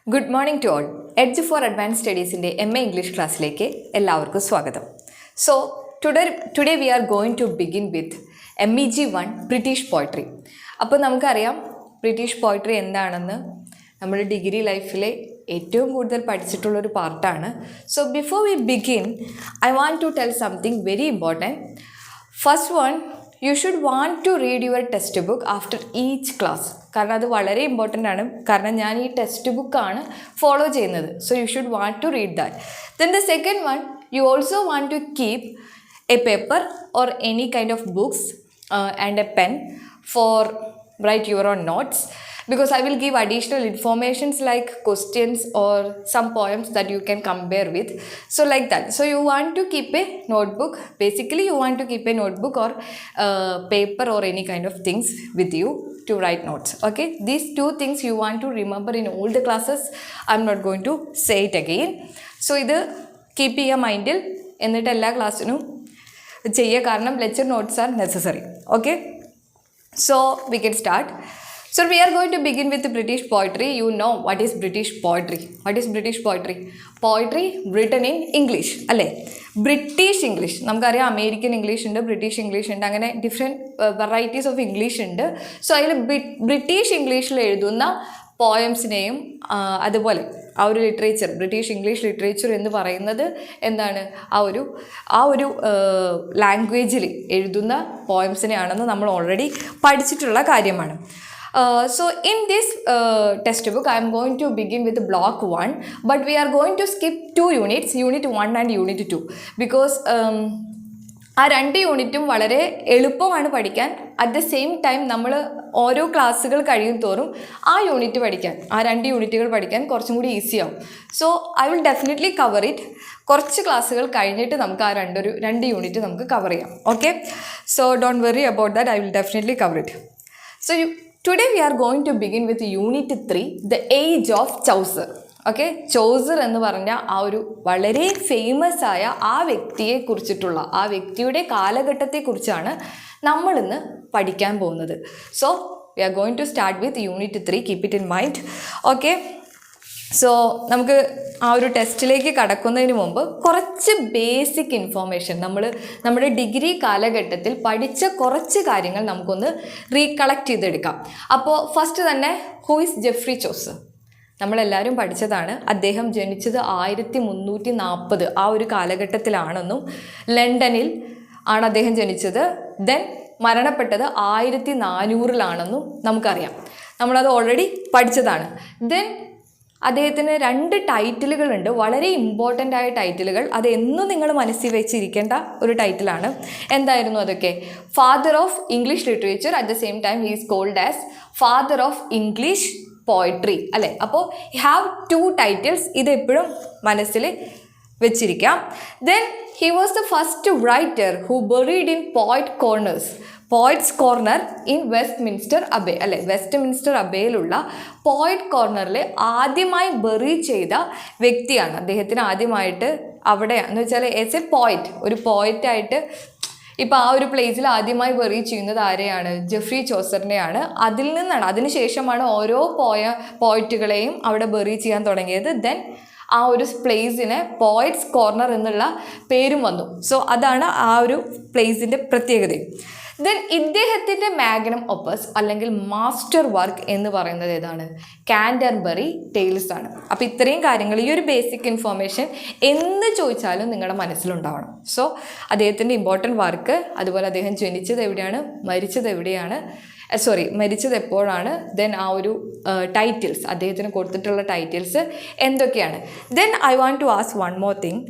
Good morning to all. Edge for Advanced Studies in the MA English class leke എല്ലാവർക്കും സ്വാഗതം. So today we are going to begin with MEG1 British Poetry. അപ്പോൾ നമുക്കറിയാം British poetry എന്താണെന്ന് നമ്മുടെ degree ലൈഫിലെ ഏറ്റവും കൂടുതൽ പഠിച്ചിട്ടുള്ളൊരു പാർട്ടാണ്. So before we begin I want to tell something very important. First one, you should want to read your textbook after each class. കാരണം അത് വളരെ ഇമ്പോർട്ടൻ്റ് ആണ്. കാരണം ഞാൻ ഈ ടെക്സ്റ്റ് ബുക്കാണ് ഫോളോ ചെയ്യുന്നത്. So you should want to read that. Then the second one, you also want to keep a paper or any kind of books and a pen for write your own notes, because I will give additional informations like questions or some poems that you can compare with. So like that. So you want to keep a notebook. Basically you want to keep a notebook or paper or any kind of things with you to write notes. Okay, these two things you want to remember in all the classes. I'm not going to say it again. So ഇത് keep your mind il എന്നിട്ട് എല്ലാ ക്ലാസ്സിനും ചെയ്യുക. കാരണം lecture notes are necessary. Okay, so we can start. So we are going to begin with the British poetry. You know what is British poetry. What is British poetry? Poetry written in English അല്ലേ? British English നമുക്കറിയാം. American English ഉണ്ട്, British English ഉണ്ട്, അങ്ങനെ different varieties of English ഉണ്ട്. So അതിൽ British ഇംഗ്ലീഷിൽ എഴുതുന്ന പോയംസിനെയും അതുപോലെ ആ ഒരു ലിറ്ററേച്ചർ, ബ്രിട്ടീഷ് ഇംഗ്ലീഷ് ലിറ്ററേച്ചർ എന്ന് പറയുന്നത് എന്താണ്, ആ ഒരു ലാംഗ്വേജിൽ എഴുതുന്ന പോയംസിനെയാണെന്ന് നമ്മൾ ഓൾറെഡി പഠിച്ചിട്ടുള്ള കാര്യമാണ്. So in this textbook I am going to begin with block 1, but we are going to skip 2 units, unit 1 and unit 2, because ആ 2 യൂണിറ്റും വളരെ എളുപ്പമാണ് പഠിക്കാൻ. അറ്റ് ദ സെയിം ടൈം നമ്മൾ ഓരോ ക്ലാസ്സുകൾ കഴിയും തോറും ആ യൂണിറ്റ് പഠിക്കാൻ, ആ 2 യൂണിറ്റുകൾ പഠിക്കാൻ കുറച്ചും കൂടി ഈസി ആവും. So I will definitely cover it. കുറച്ച് ക്ലാസ്സുകൾ കഴിഞ്ഞിട്ട് നമുക്ക് ആ 2 യൂണിറ്റ് നമുക്ക് കവർ ചെയ്യാം. Okay, so don't worry about that, I will definitely cover it. So today we are going to begin with unit 3, the age of Chaucer. Okay, Chaucer എന്ന് പറഞ്ഞ ആ ഒരു വളരെ ഫേമസ് ആയ ആ വ്യക്തിയെ കുറിച്ചിട്ടുള്ള, ആ വ്യക്തിയുടെ കാലഘട്ടത്തെക്കുറിച്ചാണ് നമ്മളിന്ന് പഠിക്കാൻ പോകുന്നത്. So we are going to start with unit 3. Keep it in mind. Okay, so നമുക്ക് ആ ഒരു ടെസ്റ്റിലേക്ക് കടക്കുന്നതിന് മുമ്പ് കുറച്ച് ബേസിക് ഇൻഫോർമേഷൻ, നമ്മുടെ ഡിഗ്രി കാലഘട്ടത്തിൽ പഠിച്ച കുറച്ച് കാര്യങ്ങൾ നമുക്കൊന്ന് റീകളക്ട് ചെയ്തെടുക്കാം. അപ്പോൾ ഫസ്റ്റ് തന്നെ, ഹൂ ഈസ് ജെഫ്രി ചോസർ? നമ്മളെല്ലാവരും പഠിച്ചതാണ്. അദ്ദേഹം ജനിച്ചത് 1340 ആ ഒരു കാലഘട്ടത്തിലാണെന്നും ലണ്ടനിൽ ആണ് അദ്ദേഹം ജനിച്ചത്. ദെൻ മരണപ്പെട്ടത് 1400 നമുക്കറിയാം. നമ്മളത് ഓൾറെഡി പഠിച്ചതാണ്. ദെൻ അദ്ദേഹത്തിന് 2 ടൈറ്റിലുകളുണ്ട്, വളരെ ഇമ്പോർട്ടൻ്റ് ആയ ടൈറ്റിലുകൾ. അത് എന്നും നിങ്ങൾ മനസ്സിൽ വെച്ചിരിക്കേണ്ട ഒരു ടൈറ്റിലാണ്. എന്തായിരുന്നു അതൊക്കെ? Father of English literature, at the same time he is called as father of English poetry അല്ലേ? അപ്പോൾ ഹാവ് 2 ടൈറ്റിൽസ്. ഇത് എപ്പോഴും മനസ്സിൽ വെച്ചിരിക്കാം. Then he was the first writer who buried in Poets Corner in Westminster Abbey അല്ലേ? Westminster അബേയിലുള്ള poet കോർണറിൽ ആദ്യമായി bury ചെയ്ത വ്യക്തിയാണ്. അദ്ദേഹത്തിന് ആദ്യമായിട്ട് അവിടെ എന്ന് വെച്ചാൽ ആസ് എ പോയറ്റ്, ഒരു പോയറ്റായിട്ട് ഇപ്പോൾ ആ ഒരു പ്ലേസിൽ ആദ്യമായി ബറി ചെയ്യുന്നത് ആരെയാണ്? ജെഫ്രി ചോസറിനെയാണ്. അതിനുശേഷമാണ് ഓരോ പോയറ്റുകളെയും അവിടെ ബറി ചെയ്യാൻ തുടങ്ങിയത്. ദെൻ ആ ഒരു പ്ലേസിന് പോയറ്റ്സ് കോർണർ എന്നുള്ള പേരും വന്നു. സോ അതാണ് ആ ഒരു പ്ലേസിൻ്റെ പ്രത്യേകത. ദെൻ ഇദ്ദേഹത്തിൻ്റെ മാഗ്നം ഒപ്പസ് അല്ലെങ്കിൽ മാസ്റ്റർ വർക്ക് എന്ന് പറയുന്നത് ഏതാണ്? കാൻറ്റർബറി ടെയിൽസ് ആണ്. അപ്പോൾ ഇത്രയും കാര്യങ്ങൾ, ഈ ഒരു ബേസിക് ഇൻഫോർമേഷൻ എന്ന് ചോദിച്ചാലും നിങ്ങളുടെ മനസ്സിലുണ്ടാവണം. സോ അദ്ദേഹത്തിൻ്റെ ഇമ്പോർട്ടൻറ്റ് വർക്ക്, അതുപോലെ അദ്ദേഹം ജനിച്ചത് എവിടെയാണ്, മരിച്ചത് എപ്പോഴാണ്, ദെൻ ആ ഒരു ടൈറ്റിൽസ്, അദ്ദേഹത്തിന് കൊടുത്തിട്ടുള്ള ടൈറ്റിൽസ് എന്തൊക്കെയാണ്. Then I want to ask one more thing.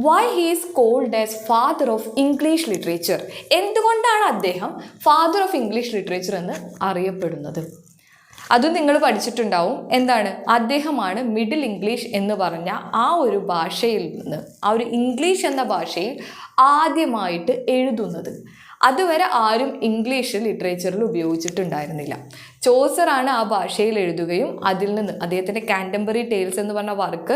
Why he is called as father of English literature? എന്തുകൊണ്ടാണ് അദ്ദേഹം ഫാദർ ഓഫ് ഇംഗ്ലീഷ് ലിറ്ററേച്ചർ എന്ന് അറിയപ്പെടുന്നത്? അതും നിങ്ങൾ പഠിച്ചിട്ടുണ്ടാവും. എന്താണ്? അദ്ദേഹമാണ് മിഡിൽ ഇംഗ്ലീഷ് എന്ന് പറഞ്ഞ ആ ഒരു ഭാഷയിൽ നിന്ന്, ആ ഒരു ഇംഗ്ലീഷ് എന്ന ഭാഷയിൽ ആദ്യമായിട്ട് എഴുതുന്നത്. അതുവരെ ആരും ഇംഗ്ലീഷ് ലിറ്ററേച്ചറിൽ ഉപയോഗിച്ചിട്ടുണ്ടായിരുന്നില്ല. ചോസറാണ് ആ ഭാഷയിൽ എഴുതുകയും അതിൽ നിന്ന് അദ്ദേഹത്തിൻ്റെ കാൻറ്റംബറി ടെയിൽസ് എന്ന് പറഞ്ഞ വർക്ക്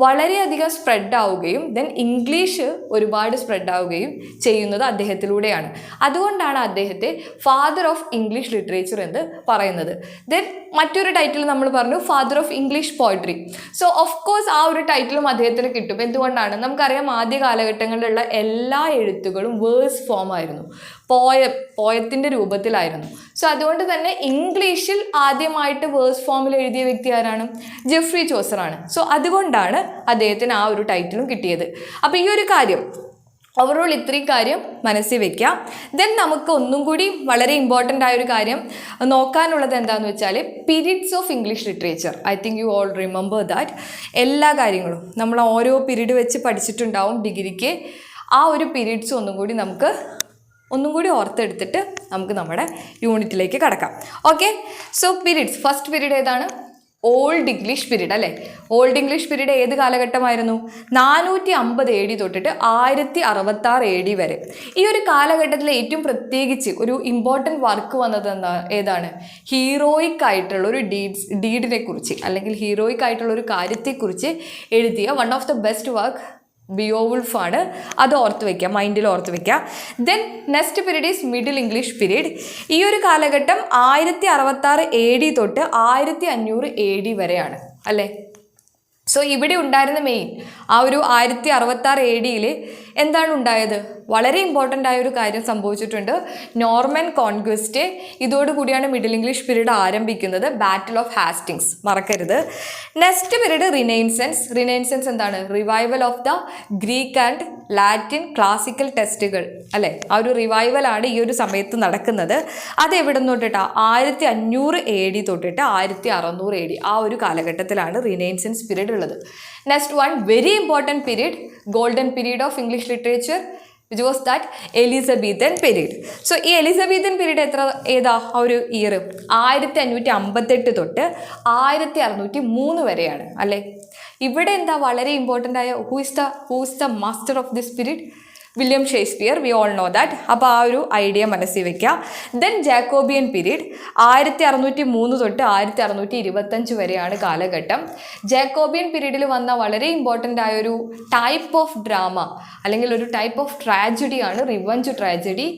വളരെയധികം സ്പ്രെഡ് ആവുകയും ദെൻ ഇംഗ്ലീഷ് ഒരുപാട് സ്പ്രെഡ് ആവുകയും ചെയ്യുന്നത് അദ്ദേഹത്തിലൂടെയാണ്. അതുകൊണ്ടാണ് അദ്ദേഹത്തെ ഫാദർ ഓഫ് ഇംഗ്ലീഷ് ലിറ്ററേച്ചർ എന്ന് പറയുന്നത്. ദെൻ മറ്റൊരു ടൈറ്റിൽ നമ്മൾ പറഞ്ഞു father of English poetry. So of course ആ ഒരു ടൈറ്റിലും അദ്ദേഹത്തിന് കിട്ടും. എന്തുകൊണ്ടാണ്? നമുക്കറിയാം ആദ്യ കാലഘട്ടങ്ങളിലുള്ള എല്ലാ എഴുത്തുകളും വേഴ്സ് ഫോം ആയിരുന്നു, പോയത്തിൻ്റെ രൂപത്തിലായിരുന്നു. സോ അതുകൊണ്ട് തന്നെ ഇംഗ്ലീഷിൽ ആദ്യമായിട്ട് വേഴ്സ് ഫോമിൽ എഴുതിയ വ്യക്തി ആരാണ്? ജെഫ്രി ചോസറാണ്. സോ അതുകൊണ്ടാണ് അദ്ദേഹത്തിന് ആ ഒരു ടൈറ്റിലും കിട്ടിയത്. അപ്പോൾ ഈ ഒരു കാര്യം ഓവറോൾ ഇത്രയും കാര്യം മനസ്സിൽ വെക്കാം. ദെൻ നമുക്ക് ഒന്നും കൂടി വളരെ ഇമ്പോർട്ടൻ്റ് ആയൊരു കാര്യം നോക്കാനുള്ളത് എന്താണെന്ന് വെച്ചാൽ periods of English literature. I think you all remember that. എല്ലാ കാര്യങ്ങളും നമ്മൾ ഓരോ പീരീഡ് വെച്ച് പഠിച്ചിട്ടുണ്ടാവും ഡിഗ്രിക്ക്. ആ ഒരു പീരീഡ്സ് ഒന്നും കൂടി ഓർത്തെടുത്തിട്ട് നമുക്ക് നമ്മുടെ യൂണിറ്റിലേക്ക് കടക്കാം. Okay, so periods. First period ഏതാണ്? ഓൾഡ് ഇംഗ്ലീഷ് പീരീഡ് അല്ലേ? ഓൾഡ് ഇംഗ്ലീഷ് പീരീഡ് ഏത് കാലഘട്ടമായിരുന്നു? 450 AD തൊട്ടിട്ട് 1066 AD വരെ. ഈ ഒരു കാലഘട്ടത്തിൽ ഏറ്റവും പ്രത്യേകിച്ച് ഒരു ഇമ്പോർട്ടൻറ്റ് വർക്ക് വന്നത് ഏതാണ്? ഹീറോയിക് ആയിട്ടുള്ള ഒരു ഡീഡിനെ കുറിച്ച് അല്ലെങ്കിൽ ഹീറോയിക് ആയിട്ടുള്ള ഒരു കാര്യത്തെക്കുറിച്ച് എഴുതിയ one of the best work Beowulf ആണ്. അത് ഓർത്ത് വയ്ക്കുക, മൈൻഡിൽ ഓർത്ത് വയ്ക്കുക. Then next period is Middle English period. ഈ ഒരു കാലഘട്ടം 1066 AD തൊട്ട് 1500 AD വരെയാണ് അല്ലേ? സോ ഇവിടെ ഉണ്ടായിരുന്ന മെയിൻ ആ ഒരു 1066 AD എന്താണ് ഉണ്ടായത്? വളരെ ഇമ്പോർട്ടൻ്റ് ആയ ഒരു കാര്യം സംഭവിച്ചിട്ടുണ്ട്. Norman Conquest. ഇതോടുകൂടിയാണ് മിഡിൽ ഇംഗ്ലീഷ് പീരീഡ് ആരംഭിക്കുന്നത്. ബാറ്റിൽ ഓഫ് ഹാസ്റ്റിങ്സ് മറക്കരുത്. Next period Renaissance. റിനൈൻസൻസ് എന്താണ്? Revival of the Greek and Latin classical ടെക്സ്റ്റുകൾ അല്ലേ? ആ ഒരു റിവൈവലാണ് ഈ ഒരു സമയത്ത് നടക്കുന്നത്. അത് എവിടെ നിന്ന് തൊട്ടിട്ടാണ്? 1500 AD തൊട്ടിട്ട് 1600 AD ആ ഒരു കാലഘട്ടത്തിലാണ് റിനൈൻസൻസ് പീരീഡ് ഉള്ളത്. Next one very important period, golden period of English literature, which was that Elizabethan period. So ഈ എലിസബത്തൻ പീരീഡ് ഏതാ ആ ഒരു ഇയർ? 1558 തൊട്ട് 1603 വരെയാണ് അല്ലേ? ഇവിടെ എന്താ വളരെ ഇമ്പോർട്ടൻ്റ് ആയ who is the master of this period? William Shakespeare. We all know that. അപ്പോൾ ആ ഒരു ഐഡിയ മനസ്സിൽ വയ്ക്കുക. ദെൻ ജാക്കോബിയൻ പീരീഡ് 1603 തൊട്ട് 1625 വരെയാണ് കാലഘട്ടം. ജാക്കോബിയൻ പീരീഡിൽ വന്ന വളരെ ഇമ്പോർട്ടൻ്റ് ആയൊരു ടൈപ്പ് ഓഫ് ഡ്രാമ അല്ലെങ്കിൽ ഒരു ടൈപ്പ് ഓഫ് ട്രാജഡിയാണ് റിവഞ്ച് ട്രാജഡി.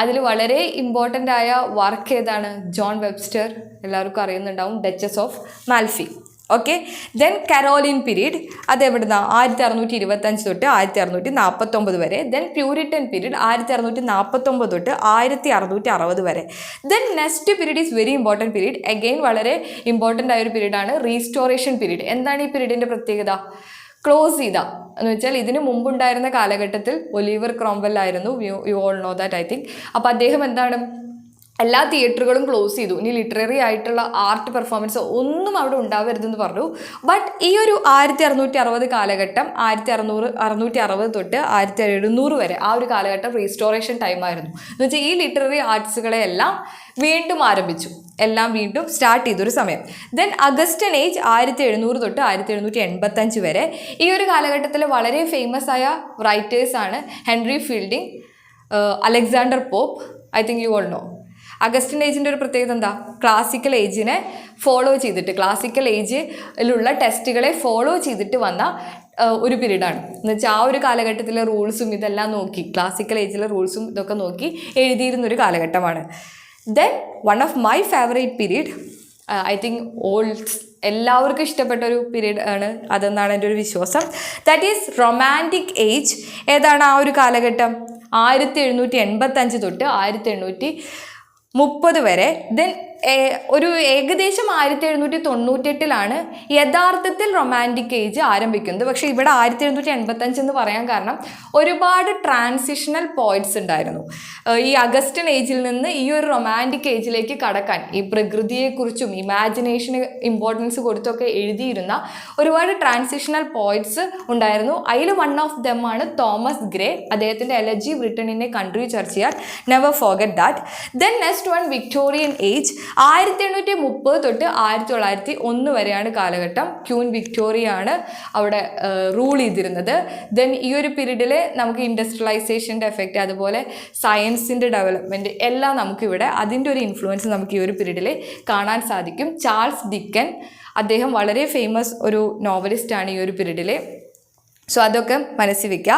അതിൽ വളരെ ഇമ്പോർട്ടൻ്റ് ആയ വർക്ക് ഏതാണ്? John Webster. എല്ലാവർക്കും അറിയുന്നുണ്ടാവും, Duchess of Malfi. Okay. Then Caroline period. അത് എവിടുന്ന? 1625 തൊട്ട് 1649 വരെ. ദെൻ പ്യൂരിറ്റൻ പീരീഡ് 1649 തൊട്ട് 1660 വരെ. Then next period is very important period. Again വളരെ ഇമ്പോർട്ടൻ്റ് ആയൊരു പീരീഡാണ് റീസ്റ്റോറേഷൻ പീരീഡ്. എന്താണ് ഈ പീരീഡിൻ്റെ പ്രത്യേകത? ക്ലോസ് ചെയ്ത എന്ന് വെച്ചാൽ ഇതിന് മുമ്പുണ്ടായിരുന്ന കാലഘട്ടത്തിൽ ഒലിവർ ക്രോംവെൽ ആയിരുന്നു. U all know that I think. അപ്പോൾ അദ്ദേഹം എന്താണ്, എല്ലാ തിയേറ്ററുകളും ക്ലോസ് ചെയ്തു. ഇനി ലിറ്റററി ആയിട്ടുള്ള ആർട്ട് പെർഫോമൻസ് ഒന്നും അവിടെ ഉണ്ടാവരുതെന്ന് പറഞ്ഞു. ബട്ട് ഈ ഒരു 1660 കാലഘട്ടം 1660 തൊട്ട് 1700 വരെ ആ ഒരു കാലഘട്ടം റീസ്റ്റോറേഷൻ ടൈമായിരുന്നു. എന്ന് വെച്ചാൽ ഈ ലിറ്റററി ആർട്സുകളെ എല്ലാം വീണ്ടും ആരംഭിച്ചു, എല്ലാം വീണ്ടും സ്റ്റാർട്ട് ചെയ്തൊരു സമയം. ദെൻ അഗസ്റ്റൻ ഏജ് 1700 തൊട്ട് 1785 വരെ. ഈ ഒരു കാലഘട്ടത്തിൽ വളരെ ഫേമസ് ആയ റൈറ്റേഴ്സാണ് Henry Fielding, Alexander Pope. I think you all know. Augustan ഏജിൻ്റെ ഒരു പ്രത്യേകത എന്താ? ക്ലാസിക്കൽ ഏജിനെ ഫോളോ ചെയ്തിട്ട്, ക്ലാസിക്കൽ ഏജിലുള്ള ടെസ്റ്റുകളെ ഫോളോ ചെയ്തിട്ട് വന്ന ഒരു പീരീഡാണ്. എന്ന് വെച്ചാൽ ആ ഒരു കാലഘട്ടത്തിലെ റൂൾസും ഇതെല്ലാം നോക്കി, ക്ലാസിക്കൽ ഏജിലെ റൂൾസും ഇതൊക്കെ നോക്കി എഴുതിയിരുന്നൊരു കാലഘട്ടമാണ്. Then one of my favourite period, I think എല്ലാവർക്കും ഇഷ്ടപ്പെട്ട ഒരു പീരീഡ് ആണ് അതെന്നാണ് എൻ്റെ ഒരു വിശ്വാസം. That is romantic age. ഏതാണ് ആ ഒരു കാലഘട്ടം? 1785 തൊട്ട് 1830 വരെ. ദെൻ ഒരു ഏകദേശം 1798 യഥാർത്ഥത്തിൽ റൊമാൻറ്റിക് ഏജ് ആരംഭിക്കുന്നത്. പക്ഷേ ഇവിടെ 1785 എന്ന് പറയാൻ കാരണം ഒരുപാട് ട്രാൻസിഷണൽ പോയിന്റ്സ് ഉണ്ടായിരുന്നു. ഈ അഗസ്റ്റൻ ഏജിൽ നിന്ന് ഈ ഒരു റൊമാൻറ്റിക് ഏജിലേക്ക് കടക്കാൻ ഈ പ്രകൃതിയെക്കുറിച്ചും ഇമാജിനേഷന് ഇമ്പോർട്ടൻസ് കൊടുത്തൊക്കെ എഴുതിയിരുന്ന ഒരുപാട് ട്രാൻസിഷണൽ പോയിന്റ്സ് ഉണ്ടായിരുന്നു. അതിൽ വൺ ഓഫ് ദം ആണ് തോമസ് ഗ്രേ. അദ്ദേഹത്തിൻ്റെ elegy written in a country church ചെയ്യാൻ, never forget that. Then next one Victorian age 1830 തൊട്ട് 1901 വരെയാണ് കാലഘട്ടം. ക്യൂൻ വിക്ടോറിയ ആണ് അവിടെ റൂൾ ചെയ്തിരുന്നത്. ദെൻ ഈ ഒരു പീരീഡിൽ നമുക്ക് ഇൻഡസ്ട്രിയലൈസേഷൻ്റെ എഫക്റ്റ്, അതുപോലെ സയൻസിൻ്റെ ഡെവലപ്മെൻറ്റ് എല്ലാം നമുക്കിവിടെ അതിൻ്റെ ഒരു ഇൻഫ്ലുവൻസ് നമുക്ക് ഈ ഒരു പീരീഡിൽ കാണാൻ സാധിക്കും. ചാൾസ് ഡിക്കൻ, അദ്ദേഹം വളരെ ഫേമസ് ഒരു നോവലിസ്റ്റാണ് ഈ ഒരു പീരീഡിൽ. സോ അതൊക്കെ മനസ്സിൽ വയ്ക്കുക.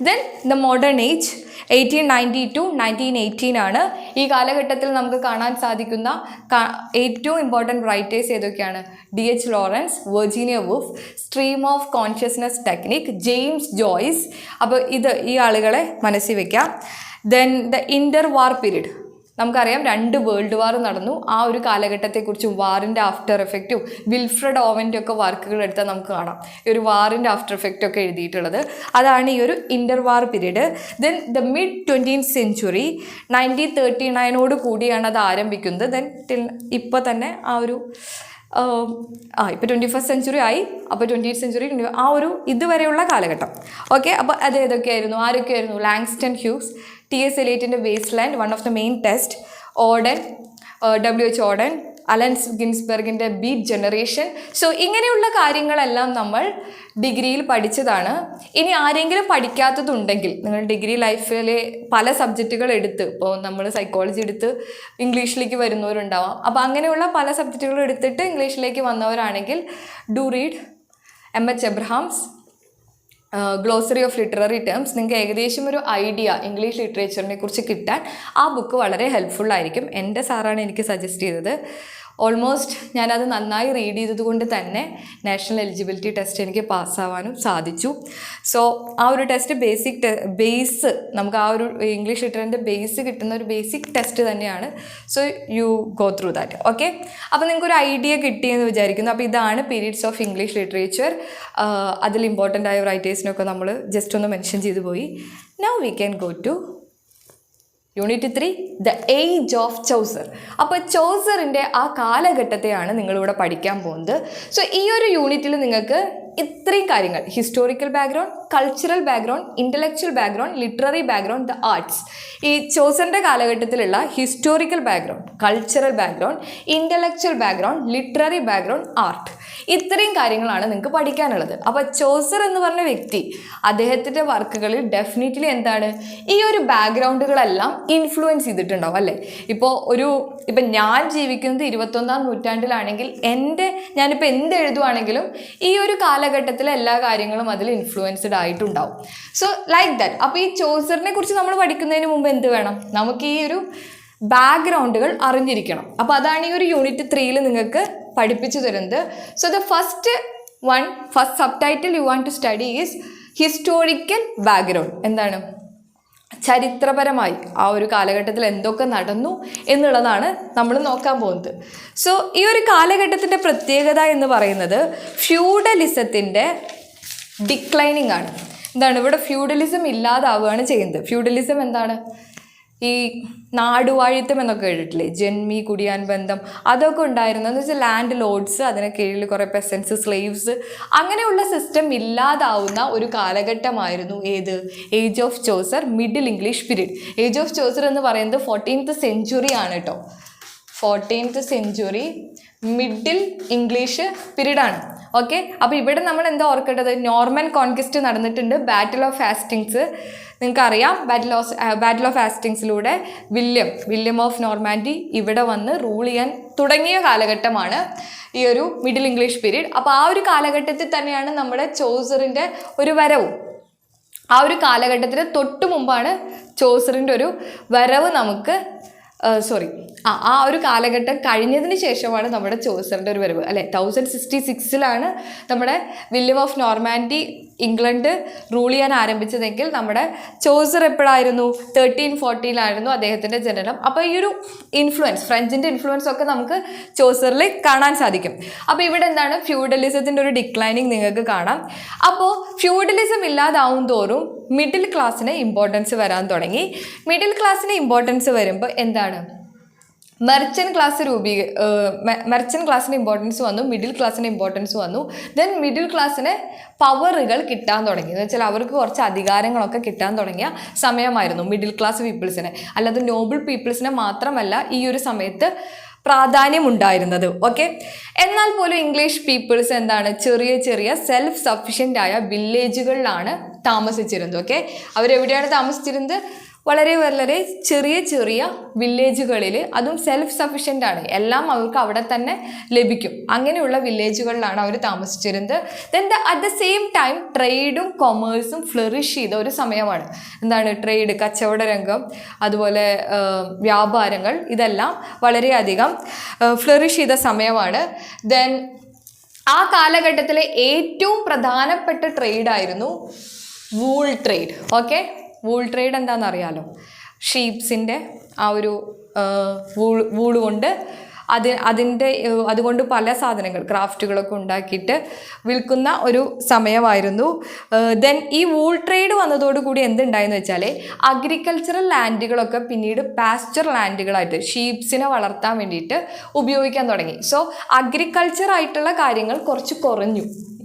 Then the modern age 1890 to 1918 ആണ്. ഈ കാലഘട്ടത്തിൽ നമുക്ക് കാണാൻ സാധിക്കുന്ന ഏറ്റവും ഇമ്പോർട്ടൻറ്റ് റൈറ്റേഴ്സ് ഏതൊക്കെയാണ്? D.H. Lawrence, Virginia Woolf, stream of consciousness technique, James Joyce. അപ്പോൾ ഈ ആളുകളെ മനസ്സിൽ വയ്ക്കുക. Then the inter war period, നമുക്കറിയാം 2 വേൾഡ് വാർ നടന്നു. ആ ഒരു കാലഘട്ടത്തെക്കുറിച്ചും വാറിൻ്റെ ആഫ്റ്റർ എഫക്റ്റും വിൽഫ്രഡ് ഓവൻ്റെ ഒക്കെ വർക്കുകൾ എടുത്താൽ നമുക്ക് കാണാം ഈ ഒരു വാറിൻ്റെ ആഫ്റ്റർ എഫക്റ്റ് ഒക്കെ എഴുതിയിട്ടുള്ളത്. അതാണ് ഈ ഒരു inter war period. Then the mid 20th century 1939 കൂടിയാണ് അത് ആരംഭിക്കുന്നത്. ദെൻ ഇപ്പോൾ തന്നെ ആ ഒരു ഇപ്പോൾ 21st സെഞ്ച്വറി ആയി. അപ്പോൾ 20th സെഞ്ച്വറി ആ ഒരു ഇതുവരെയുള്ള കാലഘട്ടം. ഓക്കെ, അപ്പോൾ അത് ഏതൊക്കെയായിരുന്നു? ആരൊക്കെയായിരുന്നു? Langston Hughes, T.S. എലിയറ്റിൻ്റെ waste land, one of the main text, Auden, W.H. Auden, Allen ഗിൻസ്ബർഗിൻ്റെ ബീറ്റ് ജനറേഷൻ. സോ ഇങ്ങനെയുള്ള കാര്യങ്ങളെല്ലാം നമ്മൾ ഡിഗ്രിയിൽ പഠിച്ചതാണ്. ഇനി ആരെങ്കിലും പഠിക്കാത്തതുണ്ടെങ്കിൽ, നിങ്ങൾ ഡിഗ്രി ലൈഫിൽ പല സബ്ജക്റ്റുകൾ എടുത്ത്, ഇപ്പോൾ നമ്മൾ സൈക്കോളജി എടുത്ത് ഇംഗ്ലീഷിലേക്ക് വരുന്നവരുണ്ടാവാം. അപ്പോൾ അങ്ങനെയുള്ള പല സബ്ജക്റ്റുകൾ എടുത്തിട്ട് ഇംഗ്ലീഷിലേക്ക് വന്നവരാണെങ്കിൽ do read M.H. Abrams glossary of literary terms. നിങ്ങൾക്ക് ഏകദേശം ഒരു ഐഡിയ ഇംഗ്ലീഷ് ലിറ്ററേച്ചറിനെ കുറിച്ച് കിട്ടാൻ ആ ബുക്ക് വളരെ ഹെൽപ്ഫുള്ളായിരിക്കും. എൻ്റെ സാറാണ് എനിക്ക് സജസ്റ്റ് ചെയ്തത്. ഓൾമോസ്റ്റ് ഞാനത് നന്നായി റീഡ് ചെയ്തതുകൊണ്ട് തന്നെ നാഷണൽ എലിജിബിലിറ്റി ടെസ്റ്റ് എനിക്ക് പാസ്സാവാനും സാധിച്ചു. സോ ആ ഒരു ടെസ്റ്റ് ബേസ് നമുക്ക് ആ ഒരു ഇംഗ്ലീഷ് ലിറ്റററിൻ്റെ ബേസ് കിട്ടുന്ന ഒരു ബേസിക് ടെസ്റ്റ് തന്നെയാണ്. So you go through that. Okay, അപ്പോൾ നിങ്ങൾക്കൊരു ഐഡിയ കിട്ടിയെന്ന് വിചാരിക്കുന്നു. അപ്പോൾ ഇതാണ് പീരീഡ്സ് ഓഫ് ഇംഗ്ലീഷ് ലിറ്ററേച്ചർ. അതിൽ ഇമ്പോർട്ടൻ്റ് ആയ റൈറ്റേഴ്സിനൊക്കെ നമ്മൾ ജസ്റ്റ് ഒന്ന് മെൻഷൻ ചെയ്തു പോയി. Now we can go to unit 3, the age of Chaucer. അപ്പോൾ ചൗസറിൻ്റെ ആ കാലഘട്ടത്തെയാണ് നിങ്ങളിവിടെ പഠിക്കാൻ പോകുന്നത്. സോ ഈ ഒരു യൂണിറ്റിൽ നിങ്ങൾക്ക് ഇത്രയും കാര്യങ്ങൾ, historical background, cultural background, intellectual background, literary background, the arts. ഈ ചൗസറിൻ്റെ കാലഘട്ടത്തിലുള്ള historical background, cultural background, intellectual background, literary background, art, ഇത്രയും കാര്യങ്ങളാണ് നിങ്ങൾക്ക് പഠിക്കാനുള്ളത്. അപ്പോൾ ചൗസർ എന്ന് പറഞ്ഞ വ്യക്തി, അദ്ദേഹത്തിൻ്റെ വർക്കുകളിൽ ഡെഫിനറ്റ്ലി എന്താണ് ഈ ഒരു ബാക്ക്ഗ്രൗണ്ടുകളെല്ലാം ഇൻഫ്ലുവൻസ് ചെയ്തിട്ടുണ്ടാവും അല്ലേ? ഇപ്പം ഞാൻ ജീവിക്കുന്നത് 21ാം നൂറ്റാണ്ടിലാണെങ്കിൽ ഞാനിപ്പോൾ എന്ത് എഴുതുവാണെങ്കിലും ഈ ഒരു കാലഘട്ടത്തിലെ എല്ലാ കാര്യങ്ങളും അതിൽ ഇൻഫ്ലുവൻസ്ഡ് ആയിട്ടുണ്ടാവും. So like that. അപ്പോൾ ഈ ചൗസറിനെ കുറിച്ച് നമ്മൾ പഠിക്കുന്നതിന് മുമ്പ് എന്ത് വേണം? നമുക്ക് ഈ ഒരു ബാക്ക്ഗ്രൗണ്ടുകൾ അറിഞ്ഞിരിക്കണം. അപ്പോൾ അതാണ് ഈ ഒരു യൂണിറ്റ് 3 നിങ്ങൾക്ക് പഠിപ്പിച്ചു തരുന്നത്. So the first subtitle you want to study is historical background. എന്താണ്? ചരിത്രപരമായി ആ ഒരു കാലഘട്ടത്തിൽ എന്തൊക്കെ നടന്നു എന്നുള്ളതാണ് നമ്മൾ നോക്കാൻ പോകുന്നത്. സോ ഈ ഒരു കാലഘട്ടത്തിൻ്റെ പ്രത്യേകത എന്ന് പറയുന്നത് ഫ്യൂഡലിസത്തിൻ്റെ ഡിക്ലൈനിങ് ആണ്. എന്താണ്? ഇവിടെ ഫ്യൂഡലിസം ഇല്ലാതാവുകയാണ് ചെയ്യുന്നത്. ഫ്യൂഡലിസം എന്താണ്? ഈ നാടുവാഴിത്തം എന്നൊക്കെ കേട്ടിട്ടില്ലേ? ജന്മി കുടിയാൻ ബന്ധം അതൊക്കെ ഉണ്ടായിരുന്നെന്ന് വെച്ചാൽ ലാൻഡ് ലോഡ്സ്, അതിന് കീഴിൽ കുറേ പെസൻസ്, സ്ലേവ്സ്, അങ്ങനെയുള്ള സിസ്റ്റം ഇല്ലാതാവുന്ന ഒരു കാലഘട്ടമായിരുന്നു ഏത്? Age of Chaucer, Middle English period. Age of Chaucer എന്ന് പറയുന്നത് 14th സെഞ്ച്വറി ആണ് കേട്ടോ. 14th സെഞ്ച്വറി മിഡിൽ ഇംഗ്ലീഷ് പീരീഡാണ്. ഓക്കെ, അപ്പോൾ ഇവിടെ നമ്മൾ എന്താ ഓർക്കേണ്ടത്? നോർമൻ കോൺക്വസ്റ്റ് നടന്നിട്ടുണ്ട്. ബാറ്റിൽ ഓഫ് ഹാസ്റ്റിങ്സ് നിങ്ങൾക്കറിയാം. ബാറ്റിൽ ഓഫ് ഹാസ്റ്റിങ്സിലൂടെ വില്യം ഓഫ് നോർമാൻഡി ഇവിടെ വന്ന് റൂൾ ചെയ്യാൻ തുടങ്ങിയ കാലഘട്ടമാണ് ഈ ഒരു മിഡിൽ ഇംഗ്ലീഷ് പീരീഡ്. അപ്പോൾ ആ ഒരു കാലഘട്ടത്തിൽ തന്നെയാണ് നമ്മുടെ ചൗസറിൻ്റെ ഒരു വരവും. ആ ഒരു കാലഘട്ടത്തിന് തൊട്ട് മുമ്പാണ് ചൗസറിൻ്റെ ഒരു വരവ് നമുക്ക് ആ ഒരു കാലഘട്ടം കഴിഞ്ഞതിന് ശേഷമാണ് നമ്മുടെ ചൗസറിൻ്റെ ഒരു വരവ് അല്ലേ. 1066 നമ്മുടെ William of Normandy England rule ചെയ്യാൻ ആരംഭിച്ചതെങ്കിൽ നമ്മുടെ ചൗസർ എപ്പോഴായിരുന്നു? 1340 അദ്ദേഹത്തിൻ്റെ ജനനം. അപ്പോൾ ഈ ഒരു ഇൻഫ്ലുവൻസ്, ഫ്രഞ്ചിൻ്റെ ഇൻഫ്ലുവൻസ് ഒക്കെ നമുക്ക് ചൗസറിൽ കാണാൻ സാധിക്കും. അപ്പോൾ ഇവിടെ എന്താണ്? ഫ്യൂഡലിസത്തിൻ്റെ ഒരു ഡിക്ലൈനിങ് നിങ്ങൾക്ക് കാണാം. അപ്പോൾ ഫ്യൂഡലിസം ഇല്ലാതാവും തോറും മിഡിൽ ക്ലാസ്സിന് ഇമ്പോർട്ടൻസ് വരാൻ തുടങ്ങി. മിഡിൽ ക്ലാസ്സിന് ഇമ്പോർട്ടൻസ് വരുമ്പോൾ എന്താണ്? മെർച്ചൻ്റ് ക്ലാസ്സിന് ഇമ്പോർട്ടൻസ് വന്നു, മിഡിൽ ക്ലാസ്സിന് ഇമ്പോർട്ടൻസ് വന്നു. ദെൻ മിഡിൽ ക്ലാസ്സിന് പവറുകൾ കിട്ടാൻ തുടങ്ങി. എന്ന് വെച്ചാൽ അവർക്ക് കുറച്ച് അധികാരങ്ങളൊക്കെ കിട്ടാൻ തുടങ്ങിയ സമയമായിരുന്നു മിഡിൽ ക്ലാസ് പീപ്പിൾസിന്. അല്ലാതെ നോബിൾ പീപ്പിൾസിനെ മാത്രമല്ല ഈ ഒരു സമയത്ത് പ്രാധാന്യമുണ്ടായിരുന്നത്. ഓക്കെ, എന്നാൽ പോലും ഇംഗ്ലീഷ് പീപ്പിൾസ് എന്താണ്, ചെറിയ ചെറിയ സെൽഫ് സഫിഷ്യൻ്റ് ആയ വില്ലേജുകളിലാണ് താമസിച്ചിരുന്നത്. ഓക്കെ, അവരെവിടെയാണ് താമസിച്ചിരുന്നത്? വളരെ വളരെ ചെറിയ ചെറിയ വില്ലേജുകളിൽ, അതും സെൽഫ് സഫിഷ്യൻ്റ് ആണ്, എല്ലാം അവർക്ക് അവിടെ തന്നെ ലഭിക്കും. അങ്ങനെയുള്ള വില്ലേജുകളിലാണ് അവർ താമസിച്ചിരുന്നത്. Then at the same time ട്രേഡും കൊമേഴ്സും ഫ്ലറിഷ് ചെയ്ത ഒരു സമയമാണ്. എന്താണ് ട്രേഡ്, കച്ചവട രംഗം, അതുപോലെ വ്യാപാരങ്ങൾ, ഇതെല്ലാം വളരെയധികം ഫ്ലറിഷ് ചെയ്ത സമയമാണ്. ദെൻ ആ കാലഘട്ടത്തിലെ ഏറ്റവും പ്രധാനപ്പെട്ട ട്രേഡായിരുന്നു wool trade. Okay, wool trade എന്താണെന്ന് അറിയാലോ, ഷീപ്സിൻ്റെ ആ ഒരു വൂള് കൊണ്ട് അതുകൊണ്ട് പല സാധനങ്ങൾ, ക്രാഫ്റ്റുകളൊക്കെ ഉണ്ടാക്കിയിട്ട് വിൽക്കുന്ന ഒരു സമയമായിരുന്നു. ദെൻ ഈ വൂൾ ട്രേഡ് വന്നതോടുകൂടി എന്തുണ്ടായെന്ന് വെച്ചാൽ അഗ്രികൾച്ചറൽ ലാൻഡുകളൊക്കെ പിന്നീട് പാസ്ചർ ലാൻഡുകളായിട്ട് ഷീപ്സിനെ വളർത്താൻ വേണ്ടിയിട്ട് ഉപയോഗിക്കാൻ തുടങ്ങി. സോ അഗ്രികൾച്ചർ ആയിട്ടുള്ള കാര്യങ്ങൾ കുറച്ച് കുറഞ്ഞു.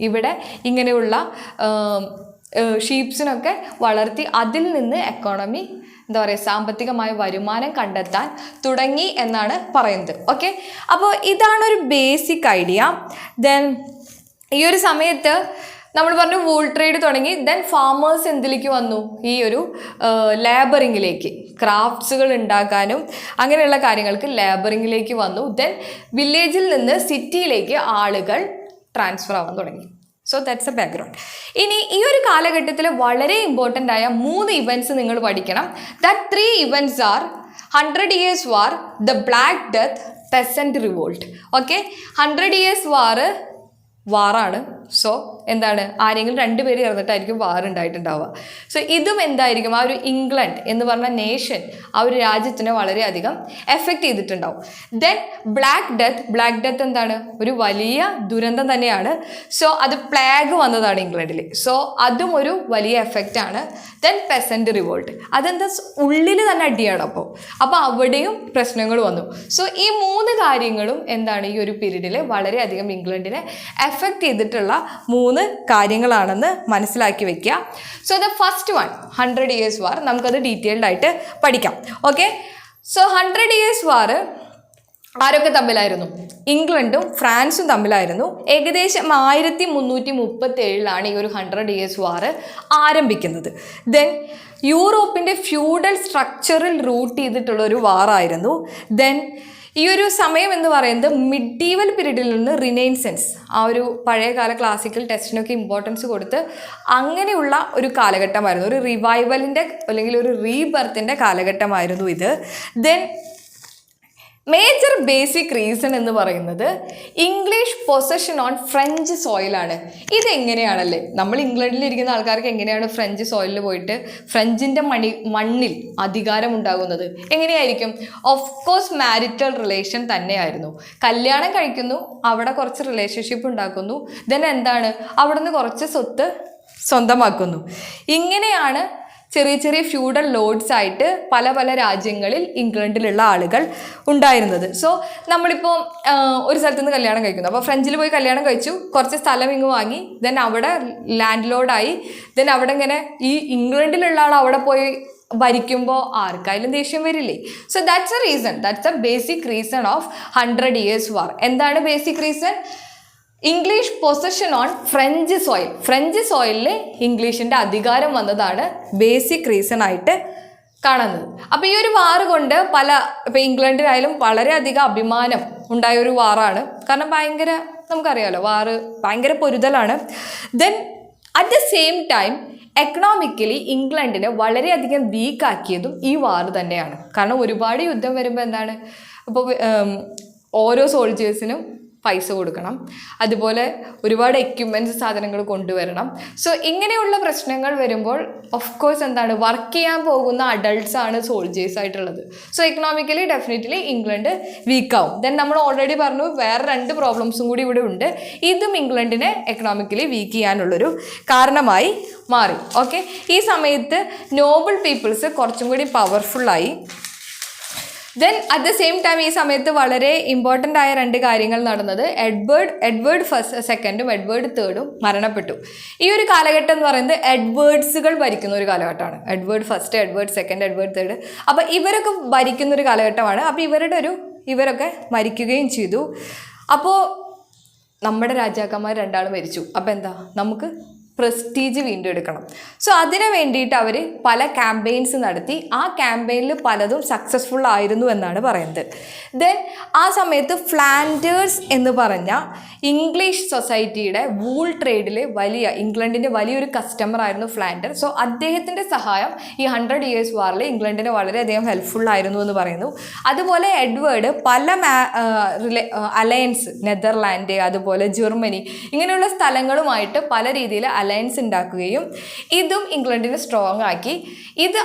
ഇവിടെ ഇങ്ങനെയുള്ള ഷീപ്സിനൊക്കെ വളർത്തി അതിൽ നിന്ന് എക്കോണമി, എന്താ പറയുക, സാമ്പത്തികമായ വരുമാനം കണ്ടെത്താൻ തുടങ്ങി എന്നാണ് പറയുന്നത്. ഓക്കെ, അപ്പോൾ ഇതാണൊരു ബേസിക് ഐഡിയ. ദെൻ ഈ ഒരു സമയത്ത് നമ്മൾ പറഞ്ഞു വൂൾ ട്രേഡ് തുടങ്ങി. ദെൻ ഫാമേഴ്സ് എന്തിലേക്ക് വന്നു? ഈ ഒരു ലേബറിങ്ങിലേക്ക്, ക്രാഫ്റ്റ്സുകൾ ഉണ്ടാക്കാനും അങ്ങനെയുള്ള കാര്യങ്ങൾക്ക് ലേബറിങ്ങിലേക്ക് വന്നു. ദെൻ വില്ലേജിൽ നിന്ന് സിറ്റിയിലേക്ക് ആളുകൾ ട്രാൻസ്ഫർ ആവാൻ തുടങ്ങി. So that's A background. ഇനി ഈ ഒരു കാലഘട്ടത്തിൽ വളരെ ഇമ്പോർട്ടൻ്റ് ആയ 3 ഇവൻറ്റ്സ് നിങ്ങൾ പഠിക്കണം. That 3 events are 100 Years War, the black death, peasant revolt. Okay, 100 Years War വാറാണ്. സോ എന്താണ്, ആരെങ്കിലും 2 പേര് ചേർന്നിട്ടായിരിക്കും വാർ ഉണ്ടായിട്ടുണ്ടാവുക. സോ ഇതും എന്തായിരിക്കും, ആ ഒരു ഇംഗ്ലണ്ട് എന്ന് പറഞ്ഞ നേഷൻ, ആ ഒരു രാജ്യത്തിനെ വളരെയധികം എഫക്റ്റ് ചെയ്തിട്ടുണ്ടാവും. ദെൻ ബ്ലാക്ക് ഡെത്ത് എന്താണ്, ഒരു വലിയ ദുരന്തം തന്നെയാണ്. സോ അത് പ്ലേഗ് വന്നതാണ് ഇംഗ്ലണ്ടിൽ. സോ അതും ഒരു വലിയ എഫക്റ്റ് ആണ്. ദെൻ പെസൻറ്റ് റിവോൾട്ട്, അതെന്താ, ഉള്ളിൽ തന്നെ അടിയാണ്. അപ്പോൾ അവിടെയും പ്രശ്നങ്ങൾ വന്നു. സോ ഈ 3 കാര്യങ്ങളും എന്താണ്, ഈ ഒരു പീരീഡിൽ വളരെയധികം ഇംഗ്ലണ്ടിനെ എഫക്റ്റ് ചെയ്തിട്ടുള്ള 3 കാര്യങ്ങളാണെന്ന് മനസ്സിലാക്കി വെക്കുക. So the first one 100 Years War, നമുക്കത് ഡീറ്റെയിൽഡ് ആയിട്ട് പഠിക്കാം. ഓക്കെ, സോ 100 Years War ആരൊക്കെ തമ്മിലായിരുന്നു? ഇംഗ്ലണ്ടും ഫ്രാൻസും തമ്മിലായിരുന്നു. ഏകദേശം 1337 ഈ ഒരു 100 Years War ആരംഭിക്കുന്നത്. ദെൻ യൂറോപ്പിൻ്റെ ഫ്യൂഡൽ സ്ട്രക്ചറിൽ റൂട്ട് ചെയ്തിട്ടുള്ള ഒരു വാറായിരുന്നു. ദെൻ ഈ ഒരു സമയം എന്ന് പറയുന്നത് മിഡീവൽ പീരീഡിൽ നിന്ന് റിനൈൻസൻസ്, ആ ഒരു പഴയകാല ക്ലാസിക്കൽ ടെസ്റ്റിനൊക്കെ ഇമ്പോർട്ടൻസ് കൊടുത്ത് അങ്ങനെയുള്ള ഒരു കാലഘട്ടമായിരുന്നു. ഒരു റിവൈവലിൻ്റെ അല്ലെങ്കിൽ ഒരു റീബർത്തിൻ്റെ കാലഘട്ടമായിരുന്നു ഇത്. ദെൻ മേജർ ബേസിക് റീസൺ എന്ന് പറയുന്നത് ഇംഗ്ലീഷ് പൊസഷൻ ഓൺ ഫ്രഞ്ച് സോയിലാണ്. ഇതെങ്ങനെയാണല്ലേ, നമ്മൾ ഇംഗ്ലണ്ടിലിരിക്കുന്ന ആൾക്കാർക്ക് എങ്ങനെയാണ് ഫ്രഞ്ച് സോയിലിൽ പോയിട്ട് ഫ്രഞ്ചിൻ്റെ മണ്ണിൽ അധികാരം ഉണ്ടാകുന്നത്? എങ്ങനെയായിരിക്കും? ഓഫ് കോഴ്സ് മാരിറ്റൽ റിലേഷൻ തന്നെയായിരുന്നു. കല്യാണം കഴിക്കുന്നു, അവിടെ കുറച്ച് റിലേഷൻഷിപ്പ് ഉണ്ടാക്കുന്നു, ദെൻ എന്താണ്, അവിടെ നിന്ന് കുറച്ച് സ്വത്ത് സ്വന്തമാക്കുന്നു. ഇങ്ങനെയാണ് ചെറിയ ചെറിയ ഫ്യൂഡൽ ലോഡ്സ് ആയിട്ട് പല പല രാജ്യങ്ങളിൽ ഇംഗ്ലണ്ടിലുള്ള ആളുകൾ ഉണ്ടായിരുന്നത്. സോ നമ്മളിപ്പോൾ ഒരു സ്ഥലത്ത് നിന്ന് കല്യാണം കഴിക്കുന്നു, അപ്പോൾ ഫ്രഞ്ചിൽ പോയി കല്യാണം കഴിച്ചു, കുറച്ച് സ്ഥലം ഇങ്ങ് വാങ്ങി, ദെൻ അവിടെ ലാൻഡ് ലോഡായി. ദെൻ അവിടെ ഇങ്ങനെ ഈ ഇംഗ്ലണ്ടിലുള്ള ആൾ അവിടെ പോയി ഭരിക്കുമ്പോൾ ആർക്കായാലും ദേഷ്യം വരില്ലേ? So that's a reason, that's a basic reason of 100 Years War. എന്താണ് basic reason? English possession on French soil, French സോയിലിൽ ഇംഗ്ലീഷിൻ്റെ അധികാരം വന്നതാണ് ബേസിക് റീസൺ ആയിട്ട് കാണുന്നത്. അപ്പോൾ ഈ ഒരു വാർ കൊണ്ട് ഇപ്പോൾ ഇംഗ്ലണ്ടിലായാലും വളരെയധികം അഭിമാനം ഉണ്ടായ ഒരു വാറാണ്. കാരണം ഭയങ്കര, നമുക്കറിയാമല്ലോ, വാറ് ഭയങ്കര പൊരുതലാണ്. Then at the same time economically ഇംഗ്ലണ്ടിനെ വളരെയധികം വീക്കാക്കിയതും ഈ വാർ തന്നെയാണ്. കാരണം ഒരുപാട് യുദ്ധം വരുമ്പോൾ എന്താണ്, ഇപ്പോൾ ഓരോ സോൾജേഴ്സിനും പൈസ കൊടുക്കണം, അതുപോലെ ഒരുപാട് എക്യുപ്മെൻറ്റ്സ് സാധനങ്ങൾ കൊണ്ടുവരണം. സോ ഇങ്ങനെയുള്ള പ്രശ്നങ്ങൾ വരുമ്പോൾ ഓഫ് കോഴ്സ് എന്താണ്, വർക്ക് ചെയ്യാൻ പോകുന്ന അഡൾട്ട്സ് ആണ് സോൾജേഴ്സ് ആയിട്ടുള്ളത്. സോ എക്കണോമിക്കലി ഡെഫിനറ്റ്ലി ഇംഗ്ലണ്ട് വീക്കാവും. ദെൻ നമ്മൾ ഓൾറെഡി പറഞ്ഞു വേറെ 2 പ്രോബ്ലംസും കൂടി ഇവിടെ ഉണ്ട്. ഇതും ഇംഗ്ലണ്ടിനെ എക്കണോമിക്കലി വീക്ക് ചെയ്യാനുള്ളൊരു കാരണമായി മാറി. ഓക്കെ, ഈ സമയത്ത് നോബിൾ പീപ്പിൾസ് കുറച്ചും കൂടി പവർഫുള്ളായി. Then at the same time ഈ സമയത്ത് വളരെ ഇമ്പോർട്ടൻ്റ് ആയ 2 കാര്യങ്ങൾ നടന്നത്, എഡ്വേർഡ് സെക്കൻഡും എഡ്വേർഡ് തേർഡും മരണപ്പെട്ടു. ഈ ഒരു കാലഘട്ടം എന്ന് പറയുന്നത് എഡ്വേർഡ്സുകൾ ഭരിക്കുന്ന ഒരു കാലഘട്ടമാണ്. Edward first, Edward second, Edward third. അപ്പോൾ ഇവരൊക്കെ ഭരിക്കുന്ന ഒരു കാലഘട്ടമാണ്. അപ്പോൾ ഇവരുടെ ഒരു ഇവരൊക്കെ മരിക്കുകയും ചെയ്തു. അപ്പോൾ നമ്മുടെ രാജാക്കന്മാർ രണ്ടാളും മരിച്ചു. അപ്പോൾ എന്താ, നമുക്ക് പ്രസ്റ്റീജ് വീണ്ടും എടുക്കണം. സോ അതിന് വേണ്ടിയിട്ട് അവർ പല ക്യാമ്പയിൻസ് നടത്തി. ആ ക്യാമ്പയിനിൽ പലതും സക്സസ്ഫുൾ ആയിരുന്നു എന്നാണ് പറയുന്നത്. ദെൻ ആ സമയത്ത് ഫ്ലാൻഡേഴ്സ് എന്ന് പറഞ്ഞ ഇംഗ്ലീഷ് സൊസൈറ്റിയുടെ വൂൾ ട്രേഡിൽ ഇംഗ്ലണ്ടിൻ്റെ വലിയൊരു കസ്റ്റമർ ആയിരുന്നു ഫ്ലാൻഡർ. സോ അദ്ദേഹത്തിൻ്റെ സഹായം ഈ 100 Years വാറിൽ ഇംഗ്ലണ്ടിന് വളരെയധികം ഹെൽപ്ഫുൾ ആയിരുന്നു എന്ന് പറയുന്നു. അതുപോലെ എഡ്വേർഡ് പല അലയൻസ്, നെതർലാൻഡ്, അതുപോലെ ജർമ്മനി, ഇങ്ങനെയുള്ള സ്ഥലങ്ങളുമായിട്ട് പല രീതിയിൽ അലയൻസ് ഉണ്ടാക്കുകയും ഇതും ഇംഗ്ലണ്ടിനെ സ്ട്രോങ് ആക്കി. ഇത്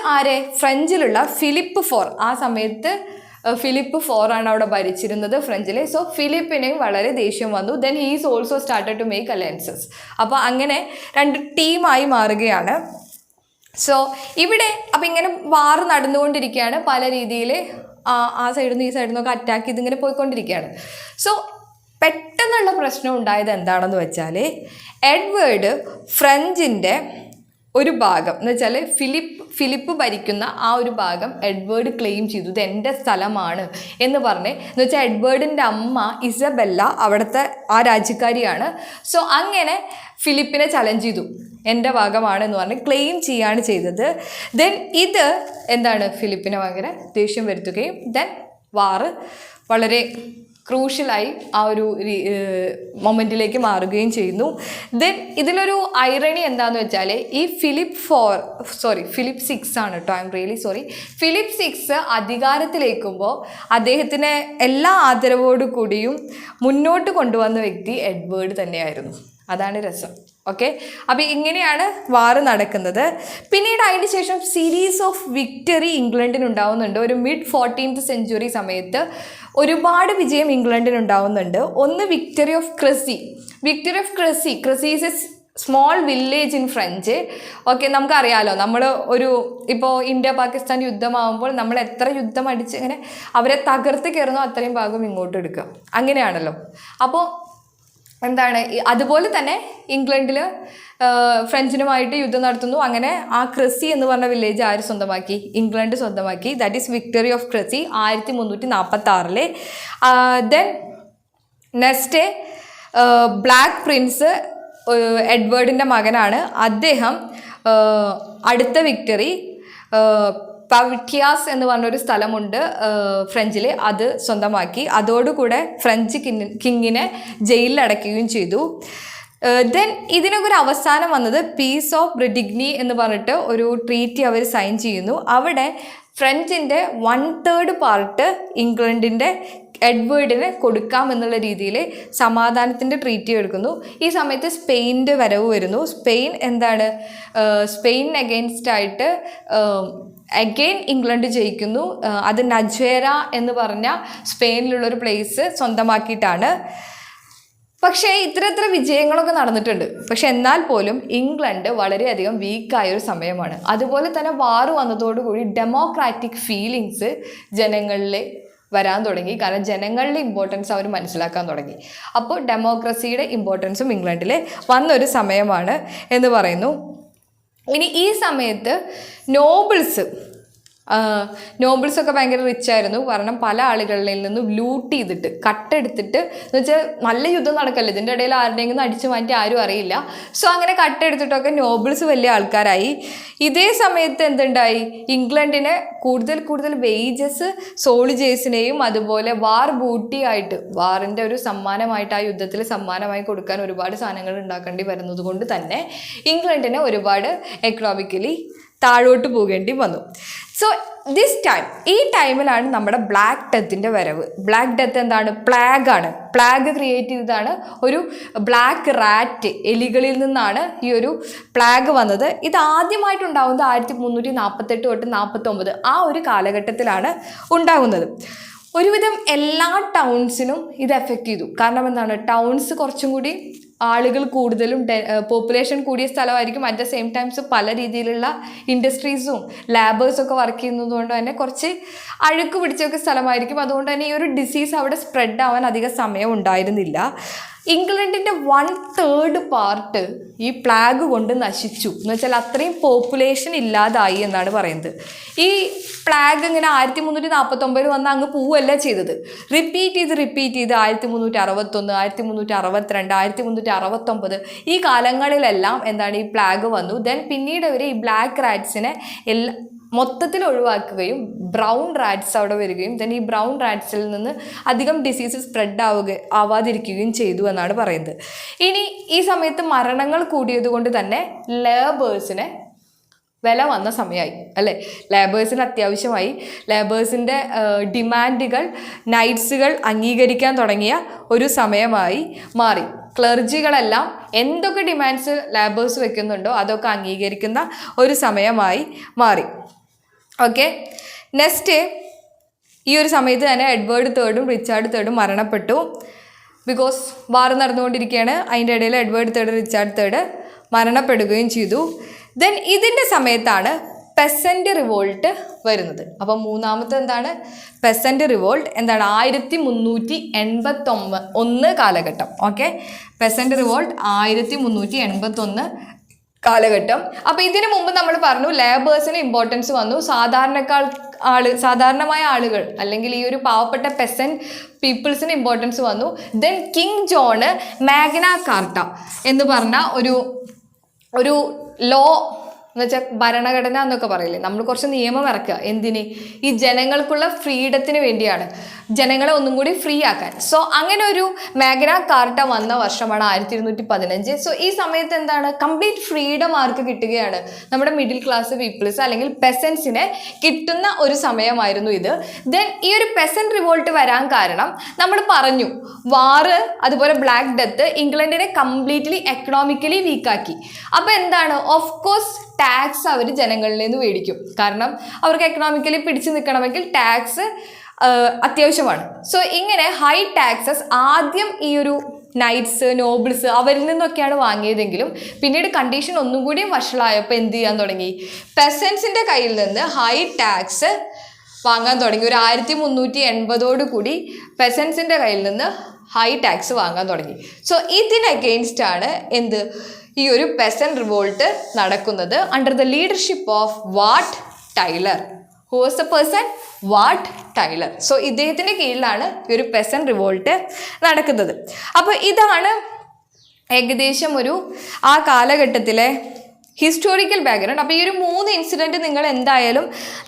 ഫ്രഞ്ചിലുള്ള ഫിലിപ്പ് IV, ആ സമയത്ത് ഫിലിപ്പ് IV ആണ് അവിടെ ഭരിച്ചിരുന്നത് ഫ്രഞ്ചിൽ. സോ ഫിലിപ്പിനെയും വളരെ ദേഷ്യം വന്നു. Then he's also started to make alliances. അപ്പോൾ അങ്ങനെ 2 ടീമായി മാറുകയാണ്. സോ ഇവിടെ അപ്പം ഇങ്ങനെ വാർ നടന്നുകൊണ്ടിരിക്കുകയാണ്. പല രീതിയിൽ ആ സൈഡിൽ നിന്ന് ഈ സൈഡിൽ നിന്നൊക്കെ അറ്റാക്ക് ചെയ്ത് ഇങ്ങനെ പോയിക്കൊണ്ടിരിക്കുകയാണ്. സോ പെട്ടെന്നുള്ള പ്രശ്നം ഉണ്ടായത് എന്താണെന്ന് വെച്ചാൽ, എഡ്വേർഡ് ഫ്രഞ്ചിൻ്റെ ഒരു ഭാഗം എന്ന് വെച്ചാൽ ഫിലിപ്പ് ഭരിക്കുന്ന ആ ഒരു ഭാഗം എഡ്വേർഡ് ക്ലെയിം ചെയ്തു, ഇത് എൻ്റെ സ്ഥലമാണ് എന്ന് പറഞ്ഞ്. എന്ന് വെച്ചാൽ എഡ്വേർഡിൻ്റെ അമ്മ ഇസബെല്ല അവിടുത്തെ ആ രാജ്യക്കാരിയാണ്. സോ അങ്ങനെ ഫിലിപ്പിനെ ചലഞ്ച് ചെയ്തു, എൻ്റെ ഭാഗമാണ് എന്ന് പറഞ്ഞ് ക്ലെയിം ചെയ്യാണ് ചെയ്തത്. ദെൻ ഇത് എന്താണ്, ഫിലിപ്പിനെ ഭയങ്കര ദേഷ്യം വരുത്തുകയും ദെൻ വാറ് വളരെ ക്രൂഷ്യലായി ആ ഒരു മൊമെൻറ്റിലേക്ക് മാറുകയും ചെയ്യുന്നു. ദെൻ ഇതിലൊരു ഐറണി എന്താണെന്ന് വെച്ചാൽ, ഈ ഫിലിപ്പ് VI ആണ് കേട്ടോ, I am really sorry. Philip VI അധികാരത്തിലേക്കുമ്പോൾ അദ്ദേഹത്തിനെ എല്ലാ ആദരവോടു കൂടിയും മുന്നോട്ട് കൊണ്ടുവന്ന വ്യക്തി എഡ്വേർഡ് തന്നെയായിരുന്നു. അതാണ് രസം. ഓക്കെ, അപ്പോൾ ഇങ്ങനെയാണ് വാറ് നടക്കുന്നത്. പിന്നീട് അതിന് ശേഷം സീരീസ് ഓഫ് വിക്ടറി ഇംഗ്ലണ്ടിനുണ്ടാവുന്നുണ്ട്. ഒരു മിഡ് 14th century സമയത്ത് ഒരുപാട് വിജയം ഇംഗ്ലണ്ടിനുണ്ടാവുന്നുണ്ട്. ഒന്ന് victory of Crecy. Crecy is a small village in French. Okay, നമുക്കറിയാലോ, നമ്മൾ ഇപ്പോൾ ഇന്ത്യ പാകിസ്ഥാൻ യുദ്ധമാകുമ്പോൾ നമ്മൾ എത്ര യുദ്ധം അടിച്ച് ഇങ്ങനെ അവരെ തകർത്ത് കയറുന്നോ അത്രയും ഭാഗം ഇങ്ങോട്ട് എടുക്കുക, അങ്ങനെയാണല്ലോ. അപ്പോൾ എന്താണ്, അതുപോലെ തന്നെ ഇംഗ്ലണ്ടിൽ ഫ്രഞ്ചിനുമായിട്ട് യുദ്ധം നടത്തുന്നു. അങ്ങനെ ആ ക്രസി എന്ന് പറഞ്ഞ വില്ലേജ് ആര് സ്വന്തമാക്കി? ഇംഗ്ലണ്ട് സ്വന്തമാക്കി. That is victory of Crecy 1346. Then next black prince എഡ്വേർഡിൻ്റെ മകനാണ്. അദ്ദേഹം അടുത്ത വിക്ടറി പവിറ്റിയാസ് എന്ന് പറഞ്ഞൊരു സ്ഥലമുണ്ട് ഫ്രഞ്ചിൽ, അത് സ്വന്തമാക്കി. അതോടുകൂടെ ഫ്രഞ്ച് കിങ്ങിനെ ജയിലിൽ അടയ്ക്കുകയും ചെയ്തു. ദെൻ ഇതിനൊക്കെ ഒരു അവസാനം വന്നത് പീസ് ഓഫ് ബ്രിഡിഗ്നി എന്ന് പറഞ്ഞിട്ട് ഒരു ട്രീറ്റി അവർ സൈൻ ചെയ്യുന്നു. അവിടെ ഫ്രഞ്ചിൻ്റെ 1/3 പാർട്ട് ഇംഗ്ലണ്ടിൻ്റെ എഡ്വേർഡിന് കൊടുക്കാം എന്നുള്ള രീതിയിൽ സമാധാനത്തിൻ്റെ ട്രീറ്റി എടുക്കുന്നു. ഈ സമയത്ത് സ്പെയിനിൻ്റെ വരവ് വരുന്നു. സ്പെയിൻ അഗെയിൻസ്റ്റായിട്ട് അഗെയിൻ ഇംഗ്ലണ്ട് ജയിക്കുന്നു. അത് നജേര എന്ന് പറഞ്ഞ സ്പെയിനിലുള്ളൊരു പ്ലേസ് സ്വന്തമാക്കിയിട്ടാണ്. പക്ഷേ ഇത്ര വിജയങ്ങളൊക്കെ നടന്നിട്ടുണ്ട്. പക്ഷെ എന്നാൽ പോലും ഇംഗ്ലണ്ട് വളരെയധികം വീക്കായൊരു സമയമാണ്. അതുപോലെ തന്നെ വാറ് വന്നതോടുകൂടി ഡെമോക്രാറ്റിക് ഫീലിങ്സ് ജനങ്ങളിൽ വരാൻ തുടങ്ങി. കാരണം ജനങ്ങളുടെ ഇമ്പോർട്ടൻസ് അവർ മനസ്സിലാക്കാൻ തുടങ്ങി. അപ്പോൾ ഡെമോക്രസിയുടെ ഇമ്പോർട്ടൻസും ഇംഗ്ലണ്ടിൽ വന്നൊരു സമയമാണ് എന്ന് പറയുന്നു. ഇനി ഈ സമയത്ത് നോബിൾസൊക്കെ ഭയങ്കര റിച്ചായിരുന്നു. കാരണം പല ആളുകളിൽ നിന്നും ലൂട്ട് ചെയ്തിട്ട് കട്ടെടുത്തിട്ട്, എന്ന് വെച്ചാൽ നല്ല യുദ്ധം നടക്കല്ലേ, ഇതിൻ്റെ ഇടയിൽ ആരുടെയെങ്കിലും അടിച്ചു മാറ്റി ആരും അറിയില്ല. സോ അങ്ങനെ കട്ടെടുത്തിട്ടൊക്കെ നോബിൾസ് വലിയ ആൾക്കാരായി. ഇതേ സമയത്ത് എന്തുണ്ടായി, ഇംഗ്ലണ്ടിന് കൂടുതൽ വേജസ് സോൾജേഴ്സിനെയും അതുപോലെ വാർ ബൂട്ടിയായിട്ട്, വാറിൻ്റെ ഒരു സമ്മാനമായിട്ട് ആ യുദ്ധത്തിൽ സമ്മാനമായി കൊടുക്കാൻ ഒരുപാട് സാധനങ്ങൾ ഉണ്ടാക്കേണ്ടി വരുന്നത് കൊണ്ട് തന്നെ ഇംഗ്ലണ്ടിന് ഒരുപാട് എക്കണോമിക്കലി താഴോട്ട് പോകേണ്ടി വന്നു. സോ ഈ ടൈമിലാണ് നമ്മുടെ ബ്ലാക്ക് ഡെത്തിൻ്റെ വരവ്. ബ്ലാക്ക് ഡെത്ത് എന്താണ്? പ്ലാഗാണ്. പ്ലാഗ് ക്രിയേറ്റ് ചെയ്തതാണ്. ഒരു ബ്ലാക്ക് റാറ്റ്, എലികളിൽ നിന്നാണ് ഈ ഒരു പ്ലാഗ് വന്നത്. ഇത് ആദ്യമായിട്ടുണ്ടാകുന്നത് 1348 തൊട്ട് 49 ആ ഒരു കാലഘട്ടത്തിലാണ് ഉണ്ടാകുന്നത്. ഒരുവിധം എല്ലാ ടൗൺസിനും ഇത് എഫക്റ്റ് ചെയ്തു. കാരണം എന്താണ്, ടൗൺസ് കുറച്ചും കൂടി ആളുകൾ കൂടുതലും പോപ്പുലേഷൻ കൂടിയ സ്ഥലമായിരിക്കും. അറ്റ് ദ സെയിം ടൈംസ് പല രീതിയിലുള്ള ഇൻഡസ്ട്രീസും ലാബേഴ്സൊക്കെ വർക്ക് ചെയ്യുന്നത് കൊണ്ട് തന്നെ കുറച്ച് അഴുക്ക് പിടിച്ചൊക്കെ സ്ഥലമായിരിക്കും. അതുകൊണ്ട് തന്നെ ഈ ഒരു ഡിസീസ് അവിടെ സ്പ്രെഡ് ആവാൻ അധികം സമയം ഉണ്ടായിരുന്നില്ല. ഇംഗ്ലണ്ടിൻ്റെ 1/3 പാർട്ട് ഈ പ്ലാഗ് കൊണ്ട് നശിച്ചു എന്ന് വെച്ചാൽ അത്രയും പോപ്പുലേഷൻ ഇല്ലാതായി എന്നാണ് പറയുന്നത്. ഈ പ്ലാഗ് ഇങ്ങനെ 1349 വന്ന് അങ്ങ് പോവുകയല്ല ചെയ്തത്, റിപ്പീറ്റ് ചെയ്ത് 1361, 1362, 1369 ഈ കാലങ്ങളിലെല്ലാം എന്താണ് ഈ പ്ലാഗ് വന്നു. ദെൻ പിന്നീട് അവർ ഈ ബ്ലാക്ക് റാറ്റ്സിനെ മൊത്തത്തിൽ ഒഴിവാക്കുകയും ബ്രൗൺ റാറ്റ്സ് അവിടെ വരികയും ദെൻ ഈ ബ്രൗൺ റാറ്റ്സിൽ നിന്ന് അധികം ഡിസീസ് സ്പ്രെഡ് ആവാതിരിക്കുകയും ചെയ്തു എന്നാണ് പറയുന്നത്. ഇനി ഈ സമയത്ത് മരണങ്ങൾ കൂടിയത് കൊണ്ട് തന്നെ ലേബേഴ്സിനെ വില വന്ന സമയമായി അല്ലേ, ലേബേഴ്സിന് അത്യാവശ്യമായി. ലേബേഴ്സിൻ്റെ ഡിമാൻഡുകൾ നൈറ്റ്സുകൾ അംഗീകരിക്കാൻ തുടങ്ങിയ ഒരു സമയമായി മാറി. ക്ലർജികളെല്ലാം എന്തൊക്കെ ഡിമാൻഡ്സ് ലേബേഴ്സ് വെക്കുന്നുണ്ടോ അതൊക്കെ അംഗീകരിക്കുന്ന ഒരു സമയമായി മാറി. ഓക്കെ, നെക്സ്റ്റ് ഈ ഒരു സമയത്ത് തന്നെ എഡ്വേർഡ് തേർഡും റിച്ചാർഡ് തേർഡും മരണപ്പെട്ടു. ബിക്കോസ് വാർ നടന്നുകൊണ്ടിരിക്കുകയാണ്, അതിൻ്റെ ഇടയിൽ എഡ്വേർഡ് തേർഡ് റിച്ചാർഡ് തേർഡ് മരണപ്പെടുകയും ചെയ്തു. ദെൻ ഇതിൻ്റെ സമയത്താണ് പെസൻ്റ് റിവോൾട്ട് വരുന്നത്. അപ്പം മൂന്നാമത്തെ എന്താണ് പെസൻ്റ് റിവോൾട്ട് എന്താണ് 1381 കാലഘട്ടം. ഓക്കെ, പെസൻ്റ് റിവോൾട്ട് 1381 കാലഘട്ടം. അപ്പോൾ ഇതിനു മുമ്പ് നമ്മൾ പറഞ്ഞു ലേബേഴ്സിന് ഇമ്പോർട്ടൻസ് വന്നു, സാധാരണമായ ആളുകൾ അല്ലെങ്കിൽ ഈ ഒരു പാവപ്പെട്ട പെസൻറ്റ് പീപ്പിൾസിന് ഇമ്പോർട്ടൻസ് വന്നു. Then king John Magna Carta എന്ന് പറഞ്ഞ ഒരു ലോ എന്ന് വെച്ചാൽ ഭരണഘടന എന്നൊക്കെ പറയില്ലേ, നമ്മൾ കുറച്ച് നിയമം ഇറക്കുക. എന്തിന്? ഈ ജനങ്ങൾക്കുള്ള ഫ്രീഡത്തിന് വേണ്ടിയാണ്, ജനങ്ങളെ ഒന്നും കൂടി ഫ്രീ ആക്കാൻ. സോ അങ്ങനെ ഒരു മാഗ്ന കാർട്ട വന്ന വർഷമാണ് 1215. സോ ഈ സമയത്ത് എന്താണ് കംപ്ലീറ്റ് ഫ്രീഡം ആർക്ക് കിട്ടുകയാണ്? നമ്മുടെ മിഡിൽ ക്ലാസ് പീപ്പിൾസ് അല്ലെങ്കിൽ പെസൻസിനെ കിട്ടുന്ന ഒരു സമയമായിരുന്നു ഇത്. ദെൻ ഈ ഒരു പെസൻറ്റ് റിവോൾട്ട് വരാൻ കാരണം നമ്മൾ പറഞ്ഞു വാറ് അതുപോലെ ബ്ലാക്ക് ഡെത്ത് ഇംഗ്ലണ്ടിനെ കംപ്ലീറ്റ്ലി എക്കണോമിക്കലി വീക്കാക്കി. അപ്പോൾ എന്താണ് ഓഫ് കോഴ്സ് ടാക്സ് അവർ ജനങ്ങളിൽ നിന്ന് മേടിക്കും. കാരണം അവർക്ക് എക്കണോമിക്കലി പിടിച്ചു നിൽക്കണമെങ്കിൽ ടാക്സ് അത്യാവശ്യമാണ്. സോ ഇങ്ങനെ ഹൈ ടാക്സസ് ആദ്യം ഈ ഒരു നൈറ്റ്സ് നോബിൾസ് അവരിൽ നിന്നൊക്കെയാണ് വാങ്ങിയതെങ്കിലും പിന്നീട് കണ്ടീഷൻ ഒന്നും കൂടിയും വഷളായപ്പോൾ എന്ത് ചെയ്യാൻ തുടങ്ങി? പെസൻസിൻ്റെ കയ്യിൽ നിന്ന് ഹൈ ടാക്സ് വാങ്ങാൻ തുടങ്ങി. ഒരു 1380 കൂടി പെസൻസിൻ്റെ കയ്യിൽ നിന്ന് ഹൈ ടാക്സ് വാങ്ങാൻ തുടങ്ങി. സോ ഇതിന് അഗെയിൻസ്റ്റ് ആണ് എന്ത് ഈ ഒരു പെസൻറ്റ് റിവോൾട്ട് നടക്കുന്നത് under the leadership of Wat Tyler. Who was the person? Wat Tyler. So ഇദ്ദേഹത്തിൻ്റെ കീഴിലാണ് ഈ ഒരു പെസൻറ്റ് റിവോൾട്ട് നടക്കുന്നത്. അപ്പോൾ ഇതാണ് ഏകദേശം ആ കാലഘട്ടത്തിലെ ഹിസ്റ്റോറിക്കൽ ബാക്ക്ഗ്രൗണ്ട്. അപ്പോൾ ഈ ഒരു 3 ഇൻസിഡൻറ്റ് നിങ്ങൾ എന്തായാലും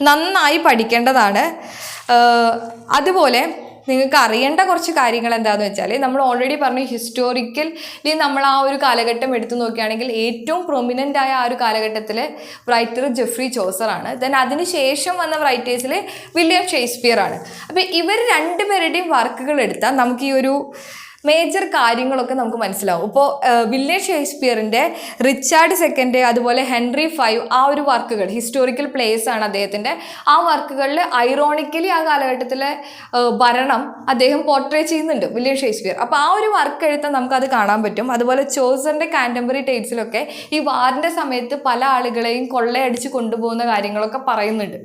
നന്നായി പഠിക്കേണ്ടതാണ്. അതുപോലെ നിങ്ങൾക്ക് അറിയേണ്ട കുറച്ച് കാര്യങ്ങൾ എന്താണെന്ന് വെച്ചാൽ നമ്മൾ ഓൾറെഡി പറഞ്ഞു ഹിസ്റ്റോറിക്കലി നമ്മൾ ആ ഒരു കാലഘട്ടം എടുത്തു നോക്കുകയാണെങ്കിൽ ഏറ്റവും പ്രൊമിനൻ്റ് ആയ ആ ഒരു കാലഘട്ടത്തിലെ റൈറ്റർ ജെഫ്രി ചോസറാണ്. ദെൻ അതിന് ശേഷം വന്ന റൈറ്റേഴ്സിൽ വില്യം ഷേക്സ്പിയർ ആണ്. അപ്പോൾ ഇവർ രണ്ടുപേരുടെയും വർക്കുകൾ എടുത്താൽ നമുക്ക് ഈ ഒരു മേജർ കാര്യങ്ങളൊക്കെ നമുക്ക് മനസ്സിലാവും. ഇപ്പോൾ വില്യം ഷേക്സ്പിയറിൻ്റെ റിച്ചാർഡ് സെക്കൻഡ് അതുപോലെ ഹെൻറി V ആ ഒരു വർക്കുകൾ ഹിസ്റ്റോറിക്കൽ പ്ലേസ് ആണ് അദ്ദേഹത്തിൻ്റെ. ആ വർക്കുകളിൽ ഐറോണിക്കലി ആ കാലഘട്ടത്തിലെ ഭരണം അദ്ദേഹം പോർട്രേ ചെയ്യുന്നുണ്ട് വില്യം ഷേക്സ്പിയർ. അപ്പോൾ ആ ഒരു വർക്ക് എഴുത്താൽ നമുക്കത് കാണാൻ പറ്റും. അതുപോലെ ചോസറിൻ്റെ കാൻറ്റംബറി ടേൽസിലൊക്കെ ഈ വാറിൻ്റെ സമയത്ത് പല ആളുകളെയും കൊള്ളയടിച്ച് കൊണ്ടുപോകുന്ന കാര്യങ്ങളൊക്കെ പറയുന്നുണ്ട്.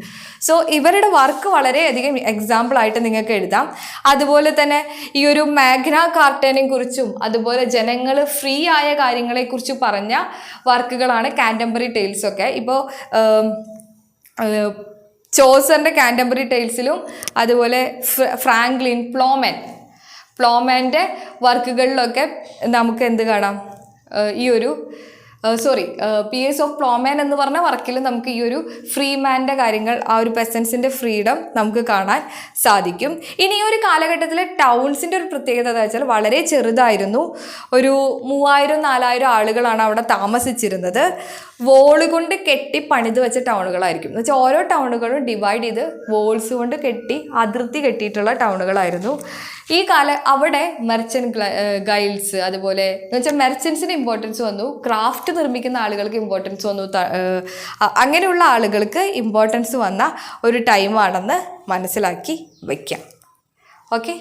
സോ ഇവരുടെ വർക്ക് വളരെയധികം എക്സാമ്പിളായിട്ട് നിങ്ങൾക്ക് എഴുതാം. അതുപോലെ തന്നെ ഈ ഒരു മാഗ്ന കാർട്ടനെ കുറിച്ചും അതുപോലെ ജനങ്ങൾ ഫ്രീ ആയ കാര്യങ്ങളെക്കുറിച്ച് പറഞ്ഞ വർക്കുകളാണ് കാൻറ്റംബറി ടെയിൽസ് ഒക്കെ. ഇപ്പോൾ ചോസറിൻ്റെ കാൻറ്റംബറി ടെയിൽസിലും അതുപോലെ ഫ്രാങ്ക്ലിൻ പ്ലോമാൻ്റെ വർക്കുകളിലൊക്കെ നമുക്ക് എന്ത് കാണാം? ഈ ഒരു പിയേഴ്സ് ഓഫ് പ്ലോമാൻ എന്ന് പറഞ്ഞ വർക്കിൽ നമുക്ക് ഈ ഒരു ഫ്രീമാൻ്റെ കാര്യങ്ങൾ ആ ഒരു പെസൻസിൻ്റെ ഫ്രീഡം നമുക്ക് കാണാൻ സാധിക്കും. ഇനി ഈ ഒരു കാലഘട്ടത്തിലെ ടൗൺസിൻ്റെ ഒരു പ്രത്യേകത എന്ന് വെച്ചാൽ വളരെ ചെറുതായിരുന്നു. ഒരു 3000-4000 ആളുകളാണ് അവിടെ താമസിച്ചിരുന്നത്. വോള് കൊണ്ട് കെട്ടി പണിത് വെച്ച ടൗണുകളായിരിക്കും. എന്ന് വെച്ചാൽ ഓരോ ടൗണുകളും ഡിവൈഡ് ചെയ്ത് വോൾസ് കൊണ്ട് അതിർത്തി കെട്ടിയിട്ടുള്ള ടൗണുകളായിരുന്നു. ഈ അവിടെ മെർച്ചൻ്റ് ഗൈൽസ് അതുപോലെ എന്ന് വെച്ചാൽ മെർച്ചൻസിന് ഇമ്പോർട്ടൻസ് വന്നു, ക്രാഫ്റ്റ് നിർമ്മിക്കുന്ന ആളുകൾക്ക് ഇമ്പോർട്ടൻസ് വന്നു, അങ്ങനെയുള്ള ആളുകൾക്ക് ഇമ്പോർട്ടൻസ് വന്ന ഒരു ടൈമാണെന്ന് മനസ്സിലാക്കി വയ്ക്കാം. Okay,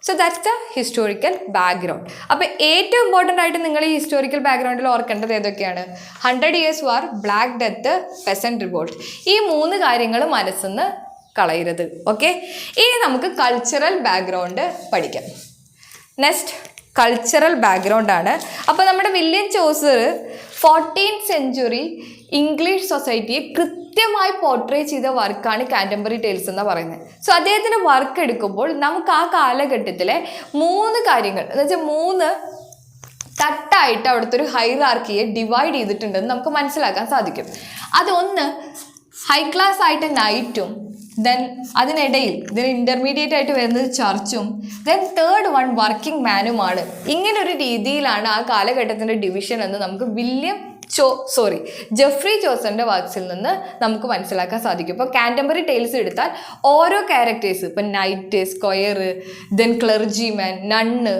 so that's the historical background. അപ്പോൾ ഏറ്റവും ഇമ്പോർട്ടൻ്റ് ആയിട്ട് നിങ്ങൾ ഈ ഹിസ്റ്റോറിക്കൽ ബാക്ക്ഗ്രൗണ്ടിൽ ഓർക്കേണ്ടത് ഏതൊക്കെയാണ്? 100 Years war, black death, peasant revolt. ഈ 3 കാര്യങ്ങൾ മനസ്സിന്ന് കളയരുത്. ഓക്കെ, ഇനി നമുക്ക് കൾച്ചറൽ ബാക്ക്ഗ്രൗണ്ട് പഠിക്കാം. നെക്സ്റ്റ് കൾച്ചറൽ ബാക്ക്ഗ്രൗണ്ടാണ്. അപ്പോൾ നമ്മുടെ William Chaucer 14th century English സൊസൈറ്റിയെ കൃത്യമായി പോർട്രേ ചെയ്ത വർക്കാണ് കാൻറ്റംബറി ടെയിൽസ് എന്ന് പറയുന്നത്. സോ അദ്ദേഹത്തിൻ്റെ വർക്ക് എടുക്കുമ്പോൾ നമുക്ക് ആ കാലഘട്ടത്തിലെ 3 കാര്യങ്ങൾ, എന്ന് വെച്ചാൽ 3 തട്ടായിട്ട് അവിടുത്തെ ഒരു ഹൈറാർക്കിയെ ഡിവൈഡ് ചെയ്തിട്ടുണ്ടെന്ന് നമുക്ക് മനസ്സിലാക്കാൻ സാധിക്കും. അതൊന്ന് ഹൈ ക്ലാസ് ആയിട്ട് നൈറ്റും, ദെൻ അതിനിടയിൽ ഇതിന് ഇൻ്റർമീഡിയറ്റ് ആയിട്ട് വരുന്നത് ചർച്ചും, ദെൻ തേർഡ് വൺ വർക്കിംഗ് മാനുമാണ്. ഇങ്ങനൊരു രീതിയിലാണ് ആ കാലഘട്ടത്തിൻ്റെ ഡിവിഷൻ എന്ന് നമുക്ക് ജെഫ്രി ചോസറിൻ്റെ വർക്ക്സിൽ നിന്ന് നമുക്ക് മനസ്സിലാക്കാൻ സാധിക്കും. ഇപ്പോൾ കാൻറ്റംബറി ടെയിൽസ് എടുത്താൽ ഓരോ ക്യാരക്ടേഴ്സ്, ഇപ്പം knight, squire, then clergyman, nun,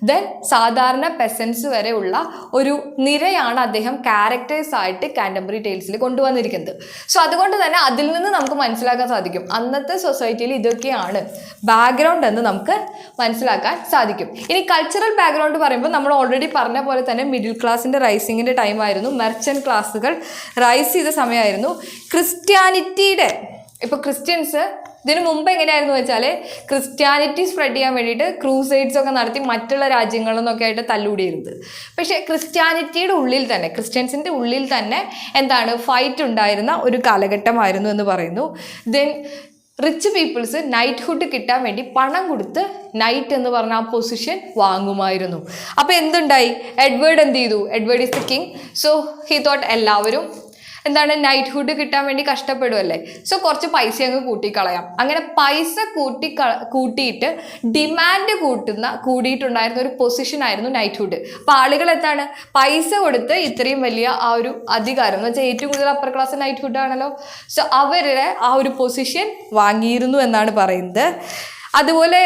then സാധാരണ പെസൻസ് വരെ ഉള്ള ഒരു നിരയാണ് അദ്ദേഹം ക്യാരക്ടേഴ്സ് ആയിട്ട് കാൻറ്റംബറി ടെയിൽസിൽ കൊണ്ടുവന്നിരിക്കുന്നത്. സോ അതുകൊണ്ട് തന്നെ അതിൽ നിന്ന് നമുക്ക് മനസ്സിലാക്കാൻ സാധിക്കും അന്നത്തെ സൊസൈറ്റിയിൽ ഇതൊക്കെയാണ് ബാക്ക്ഗ്രൗണ്ട് എന്ന് നമുക്ക് മനസ്സിലാക്കാൻ സാധിക്കും. ഇനി കൾച്ചറൽ ബാക്ക്ഗ്രൗണ്ട് പറയുമ്പോൾ നമ്മൾ ഓൾറെഡി പറഞ്ഞ പോലെ തന്നെ മിഡിൽ ക്ലാസിൻ്റെ റൈസിങ്ങിൻ്റെ ടൈമായിരുന്നു, മെർച്ചൻ്റ് ക്ലാസ്സുകൾ റൈസ് ചെയ്ത സമയമായിരുന്നു. ക്രിസ്ത്യാനിറ്റിയുടെ ഇപ്പോൾ ക്രിസ്ത്യൻസ് ഇതിനു മുമ്പ് എങ്ങനെയായിരുന്നു വെച്ചാൽ ക്രിസ്ത്യാനിറ്റി സ്പ്രെഡ് ചെയ്യാൻ വേണ്ടിയിട്ട് ക്രൂസൈഡ്സ് ഒക്കെ നടത്തി മറ്റുള്ള രാജ്യങ്ങളിൽ നിന്നൊക്കെ ആയിട്ട് തല്ലുകൂടിയിരുന്നത്. പക്ഷേ ക്രിസ്ത്യാനിറ്റിയുടെ ഉള്ളിൽ തന്നെ, ക്രിസ്ത്യൻസിൻ്റെ ഉള്ളിൽ തന്നെ എന്താണ് ഫൈറ്റ് ഉണ്ടായിരുന്ന ഒരു കാലഘട്ടമായിരുന്നു എന്ന് പറയുന്നു. ദെൻ റിച്ച് പീപ്പിൾസ് നൈറ്റ്ഹുഡ് കിട്ടാൻ വേണ്ടി പണം കൊടുത്ത് നൈറ്റ് എന്ന് പറഞ്ഞ ആ പൊസിഷൻ വാങ്ങുമായിരുന്നു. അപ്പോൾ എന്തുണ്ടായി, എഡ്വേർഡ് എന്ത് ചെയ്തു, Edward is the king. So he thought എല്ലാവരും എന്താണ് നൈറ്റ്ഹുഡ് കിട്ടാൻ വേണ്ടി കഷ്ടപ്പെടുമല്ലേ, സോ കുറച്ച് പൈസ അങ്ങ് കൂട്ടിക്കളയാം. അങ്ങനെ പൈസ കൂട്ടിയിട്ട് ഡിമാൻഡ് കൂടിയിട്ടുണ്ടായിരുന്ന ഒരു പൊസിഷനായിരുന്നു നൈറ്റ്ഹുഡ്. അപ്പോൾ ആളുകൾ എന്താണ് പൈസ കൊടുത്ത് ഇത്രയും വലിയ ആ ഒരു അധികാരം എന്ന് വെച്ചാൽ ഏറ്റവും കൂടുതൽ അപ്പർ ക്ലാസ് നൈറ്റ്ഹുഡ് ആണല്ലോ, സോ അവരുടെ ആ ഒരു പൊസിഷൻ വാങ്ങിയിരുന്നു എന്നാണ് പറയുന്നത്. അതുപോലെ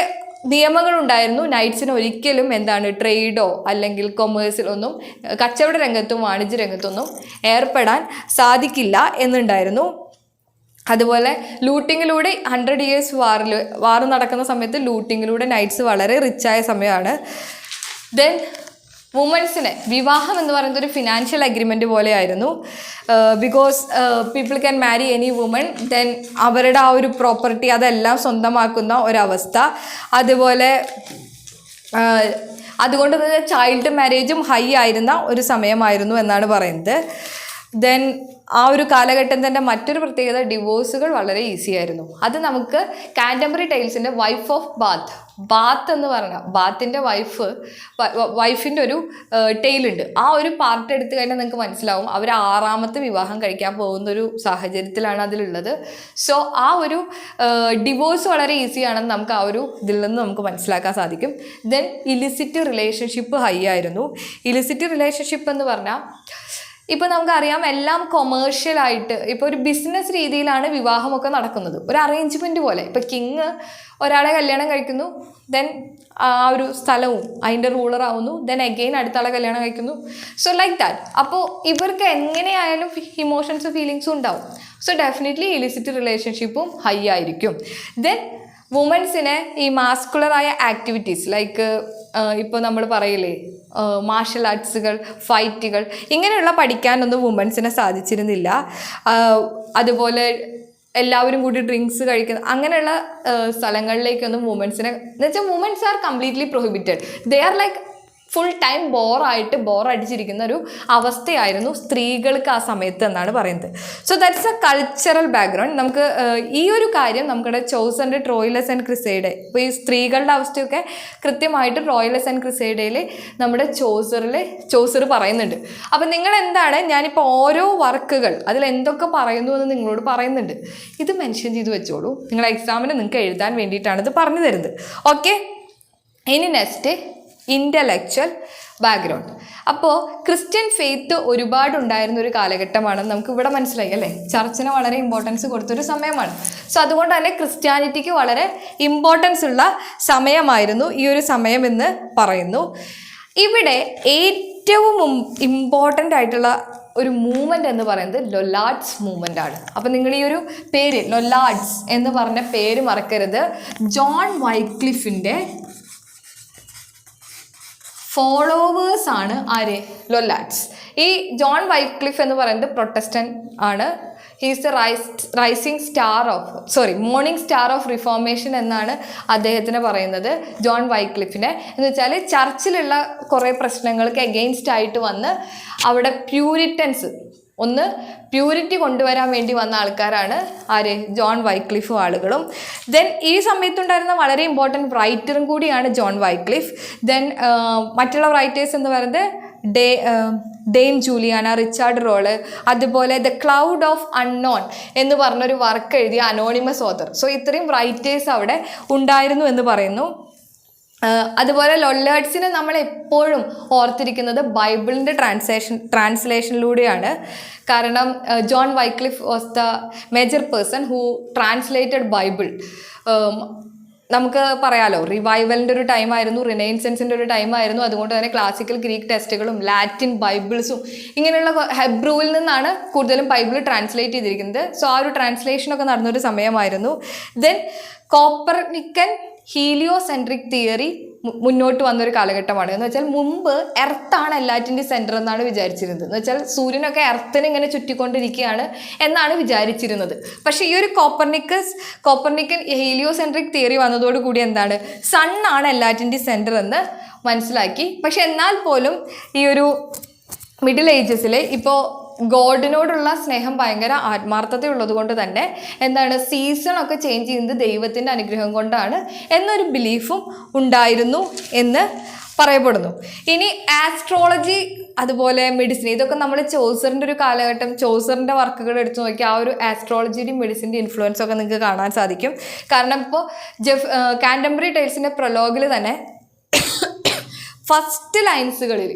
നിയമങ്ങളുണ്ടായിരുന്നു, നൈറ്റ്സിന് ഒരിക്കലും എന്താണ് ട്രേഡോ അല്ലെങ്കിൽ കൊമേഴ്സിലൊന്നും കച്ചവട രംഗത്തും വാണിജ്യ രംഗത്തൊന്നും ഏർപ്പെടാൻ സാധിക്കില്ല എന്നുണ്ടായിരുന്നു. അതുപോലെ ലൂട്ടിങ്ങിലൂടെ 100 years വാർ നടക്കുന്ന സമയത്ത് ലൂട്ടിങ്ങിലൂടെ നൈറ്റ്സ് വളരെ റിച്ചായ സമയമാണ്. ദെൻ വുമൻസിനെ വിവാഹം എന്ന് പറയുന്നത് ഒരു ഫിനാൻഷ്യൽ അഗ്രിമെൻറ്റ് പോലെയായിരുന്നു. Because people can Mari any woman, then അവരുടെ ആ ഒരു പ്രോപ്പർട്ടി അതെല്ലാം സ്വന്തമാക്കുന്ന ഒരവസ്ഥ. അതുപോലെ അതുകൊണ്ട് തന്നെ ചൈൽഡ് മാരേജും ഹൈ ആയിരുന്ന ഒരു സമയമായിരുന്നു എന്നാണ് പറയുന്നത്. ദെൻ ആ ഒരു കാലഘട്ടം തന്നെ മറ്റൊരു പ്രത്യേകത, ഡിവോഴ്സുകൾ വളരെ ഈസി ആയിരുന്നു. അത് നമുക്ക് കാൻറ്റംബറി ടെയിൽസിൻ്റെ വൈഫ് ഓഫ് ബാത്ത് എന്ന് പറഞ്ഞാൽ ബാത്തിൻ്റെ വൈഫിൻ്റെ ഒരു ടെയിലുണ്ട്. ആ ഒരു പാർട്ട് എടുത്തു കഴിഞ്ഞാൽ നിങ്ങൾക്ക് മനസ്സിലാവും അവർ 6ാമത്തെ വിവാഹം കഴിക്കാൻ പോകുന്ന ഒരു സാഹചര്യത്തിലാണ് അതിലുള്ളത്. സോ ആ ഒരു ഡിവോഴ്സ് വളരെ ഈസിയാണെന്ന് നമുക്ക് ആ ഒരു ഇതിൽ നിന്ന് നമുക്ക് മനസ്സിലാക്കാൻ സാധിക്കും. ദെൻ ഇലിസിറ്റ് റിലേഷൻഷിപ്പ് ഹൈ ആയിരുന്നു. ഇലിസിറ്റ് റിലേഷൻഷിപ്പ് എന്ന് പറഞ്ഞാൽ ഇപ്പോൾ നമുക്കറിയാം എല്ലാം കൊമേഴ്ഷ്യലായിട്ട്, ഇപ്പോൾ ഒരു ബിസിനസ് രീതിയിലാണ് വിവാഹമൊക്കെ നടക്കുന്നത്, ഒരു അറേഞ്ച്മെൻറ്റ് പോലെ. ഇപ്പോൾ കിങ് ഒരാളെ കല്യാണം കഴിക്കുന്നു, ദെൻ ആ ഒരു സ്ഥലവും അതിൻ്റെ റൂളറാവുന്നു, ദെൻ അഗെയിൻ അടുത്ത ആളെ കല്യാണം കഴിക്കുന്നു. So like that. അപ്പോൾ ഇവർക്ക് എങ്ങനെയായാലും ഇമോഷൻസും ഫീലിങ്സും ഉണ്ടാവും. സോ ഡെഫിനറ്റ്ലി ഇലിസിറ്റ് റിലേഷൻഷിപ്പും ഹൈ ആയിരിക്കും. ദെൻ വുമൻസിനെ ഈ മാസ്കുലറായ ആക്ടിവിറ്റീസ് ലൈക്ക് ഇപ്പോൾ നമ്മൾ പറയില്ലേ മാർഷൽ ആർട്സുകൾ, ഫൈറ്റുകൾ, ഇങ്ങനെയുള്ള പഠിക്കാനൊന്നും വുമൻസിനെ സാധിച്ചിരുന്നില്ല. അതുപോലെ എല്ലാവരും കൂടി ഡ്രിങ്ക്സ് കഴിക്കുന്ന അങ്ങനെയുള്ള സ്ഥലങ്ങളിലേക്കൊന്നും വുമൻസിനെ, എന്ന് വെച്ചാൽ womens are completely prohibited. They are like full time ബോറടിച്ചിരിക്കുന്ന ഒരു അവസ്ഥയായിരുന്നു സ്ത്രീകൾക്ക് ആ സമയത്ത് എന്നാണ് പറയുന്നത്. So that's a cultural background. നമുക്ക് ഈ ഒരു കാര്യം നമ്മുടെ ചോസറിൻ്റെ ട്രോയിലസ് ആൻഡ് ക്രിസൈഡ്, ഇപ്പോൾ ഈ സ്ത്രീകളുടെ അവസ്ഥയൊക്കെ കൃത്യമായിട്ട് ട്രോയിലസ് ആൻഡ് ക്രിസൈഡയിൽ നമ്മുടെ ചോസർ പറയുന്നുണ്ട്. അപ്പം നിങ്ങൾ എന്താണ്, ഞാനിപ്പോൾ ഓരോ വർക്കുകൾ അതിൽ എന്തൊക്കെ പറയുന്നു എന്ന് നിങ്ങളോട് പറയുന്നുണ്ട്, ഇത് മെൻഷൻ ചെയ്ത് വെച്ചോളൂ. നിങ്ങളുടെ എക്സാമിന് നിങ്ങൾക്ക് എഴുതാൻ വേണ്ടിയിട്ടാണ് ഇത് പറഞ്ഞു തരുന്നത്. ഓക്കെ, ഇനി നെക്സ്റ്റ് ഇൻ്റലക്ച്വൽ ബാക്ക്ഗ്രൗണ്ട്. അപ്പോൾ ക്രിസ്ത്യൻ ഫെയ്ത്ത് ഒരുപാടുണ്ടായിരുന്ന ഒരു കാലഘട്ടമാണെന്ന് നമുക്ക് ഇവിടെ മനസ്സിലായി അല്ലേ. ചർച്ചിന് വളരെ ഇമ്പോർട്ടൻസ് കൊടുത്തൊരു സമയമാണ്. സോ അതുകൊണ്ട് തന്നെ ക്രിസ്ത്യാനിറ്റിക്ക് വളരെ ഇമ്പോർട്ടൻസ് ഉള്ള സമയമായിരുന്നു ഈ ഒരു സമയം എന്ന് പറയുന്നു. ഇവിടെ ഏറ്റവും ഇമ്പോർട്ടൻ്റ് ആയിട്ടുള്ള ഒരു മൂവ്മെൻറ്റ് എന്ന് പറയുന്നത് ലൊല്ലാഡ്സ് മൂവ്മെൻ്റ് ആണ്. അപ്പോൾ നിങ്ങൾ ഈ ഒരു പേര് ലൊല്ലാഡ്സ് എന്ന് പറഞ്ഞ പേര് മറക്കരുത്. ജോൺ വൈക്ലിഫിൻ്റെ ഫോളോവേഴ്സ് ആണ് ആര്, ലൊല്ലാഡ്സ്. ഈ ജോൺ വൈക്ലിഫ് എന്ന് പറയുന്നത് പ്രൊട്ടസ്റ്റന്റ് ആണ്. He's the morning star of reformation എന്നാണ് അദ്ദേഹത്തിന് പറയുന്നത്, ജോൺ വൈക്ലിഫിനെ. എന്ന് വെച്ചാൽ ചർച്ചിലുള്ള കുറേ പ്രശ്നങ്ങൾക്ക് എഗെയിൻസ്റ്റ് ആയിട്ട് വന്ന് അവിടെ പ്യൂരിറ്റി കൊണ്ടുവരാൻ വേണ്ടി വന്ന ആൾക്കാരാണ് ആര്? ജോൺ വൈക്ലിഫും ആളുകളും. ദെൻ ഈ സമയത്തുണ്ടായിരുന്ന വളരെ ഇമ്പോർട്ടൻറ്റ് റൈറ്ററും കൂടിയാണ് ജോൺ വൈക്ലിഫ്. ദെൻ മറ്റുള്ള റൈറ്റേഴ്സ് എന്ന് പറയുന്നത് ഡെയിൻ ജൂലിയാന, റിച്ചാർഡ് റോള്, അതുപോലെ ദ ക്ലൗഡ് ഓഫ് അൺനോൺ എന്ന് പറഞ്ഞൊരു വർക്ക് എഴുതിയ അനോണിമസ് ഓതർ. സോ ഇത്രയും റൈറ്റേഴ്സ് അവിടെ ഉണ്ടായിരുന്നു എന്ന് പറയുന്നു. അതുപോലെ ലൊല്ലാർഡ്സിനെ നമ്മൾ എപ്പോഴും ഓർത്തിരിക്കുന്നത് ബൈബിളിൻ്റെ ട്രാൻസ്ലേഷനിലൂടെയാണ്. കാരണം John Wycliffe was the major person who translated Bible. നമുക്ക് പറയാലോ, റിവൈവലിൻ്റെ ഒരു ടൈമായിരുന്നു, റിനൈൻസൻസിൻ്റെ ഒരു ടൈമായിരുന്നു. അതുകൊണ്ട് തന്നെ ക്ലാസിക്കൽ ഗ്രീക്ക് ടെക്സ്റ്റുകളും ലാറ്റിൻ ബൈബിൾസും ഇങ്ങനെയുള്ള ഹെബ്രൂവിൽ നിന്നാണ് കൂടുതലും ബൈബിൾ ട്രാൻസ്ലേറ്റ് ചെയ്തിരിക്കുന്നത്. സോ ആ ഒരു ട്രാൻസ്ലേഷനൊക്കെ നടന്നൊരു സമയമായിരുന്നു. ദെൻ കോപ്പർനിക്കൻ ഹീലിയോസെൻട്രിക് തിയറി മുന്നോട്ട് വന്നൊരു കാലഘട്ടമാണ്. എന്ന് വെച്ചാൽ മുമ്പ് എർത്താണ് എല്ലാറ്റിൻ്റെയും സെൻറ്റർ എന്നാണ് വിചാരിച്ചിരുന്നത്. എന്ന് വെച്ചാൽ സൂര്യനൊക്കെ എർത്തിനെ ഇങ്ങനെ ചുറ്റിക്കൊണ്ടിരിക്കുകയാണ് എന്നാണ് വിചാരിച്ചിരുന്നത്. പക്ഷേ ഈ ഒരു കോപ്പർനിക്കൻ ഹീലിയോസെൻട്രിക് തിയറി വന്നതോടുകൂടി എന്താണ്, സണ്ണാണ് എല്ലാറ്റിൻ്റെയും സെൻറ്റർ എന്ന് മനസ്സിലാക്കി. പക്ഷെ എന്നാൽ പോലും ഈ ഒരു മിഡിൽ ഏജസിൽ ഇപ്പോൾ ഗോഡിനോടുള്ള സ്നേഹം ഭയങ്കര ആത്മാർത്ഥതയുള്ളത് കൊണ്ട് തന്നെ എന്താണ്, സീസണൊക്കെ ചേഞ്ച് ചെയ്യുന്നത് ദൈവത്തിൻ്റെ അനുഗ്രഹം കൊണ്ടാണ് എന്നൊരു ബിലീഫും ഉണ്ടായിരുന്നു എന്ന് പറയപ്പെടുന്നു. ഇനി ആസ്ട്രോളജി അതുപോലെ മെഡിസിൻ, ഇതൊക്കെ നമ്മൾ ചോസറിൻ്റെ ഒരു കാലഘട്ടം, ചോസറിൻ്റെ വർക്കുകൾ എടുത്തു നോക്കി ആ ഒരു ആസ്ട്രോളജിയുടെയും മെഡിസിൻ്റെ ഇൻഫ്ലുവൻസ് ഒക്കെ നിങ്ങൾക്ക് കാണാൻ സാധിക്കും. കാരണം ഇപ്പോൾ കാൻറ്റംബറി ടൈൽസിൻ്റെ പ്രൊലോഗിൽ തന്നെ ഫസ്റ്റ് ലൈൻസുകളിൽ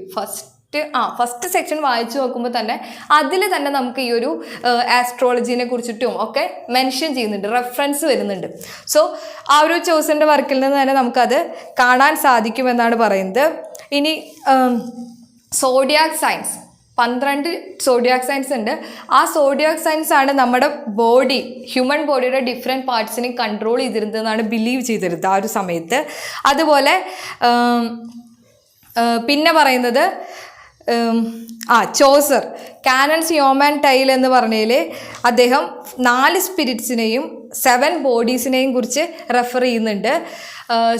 ഫസ്റ്റ് സെക്ഷൻ വായിച്ചു നോക്കുമ്പോൾ തന്നെ അതിൽ തന്നെ നമുക്ക് ഈ ഒരു ആസ്ട്രോളജീനെ കുറിച്ചിട്ടും ഒക്കെ മെൻഷൻ ചെയ്യുന്നുണ്ട്, റെഫറൻസ് വരുന്നുണ്ട്. സോ ആ ഒരു ചോസറിൻ്റെ വർക്കിൽ നിന്ന് തന്നെ നമുക്കത് കാണാൻ സാധിക്കുമെന്നാണ് പറയുന്നത്. ഇനി സോഡിയാക് സയൻസ്, 12 സോഡിയാക് സയൻസ് ഉണ്ട്. ആ സോഡിയാക് സയൻസ് ആണ് നമ്മുടെ ഹ്യൂമൻ ബോഡിയുടെ ഡിഫറെൻറ്റ് പാർട്സിനെ കൺട്രോൾ ചെയ്തിരുന്നതെന്നാണ് ബിലീവ് ചെയ്തിരുന്നത് ആ ഒരു സമയത്ത്. അതുപോലെ പിന്നെ പറയുന്നത് ചോസർ കാനൻസ് യോമാൻ ടൈൽ എന്ന് പറഞ്ഞതിൽ അദ്ദേഹം 4 സ്പിരിറ്റ്സിനെയും 7 ബോഡീസിനെയും കുറിച്ച് റെഫർ ചെയ്യുന്നുണ്ട്.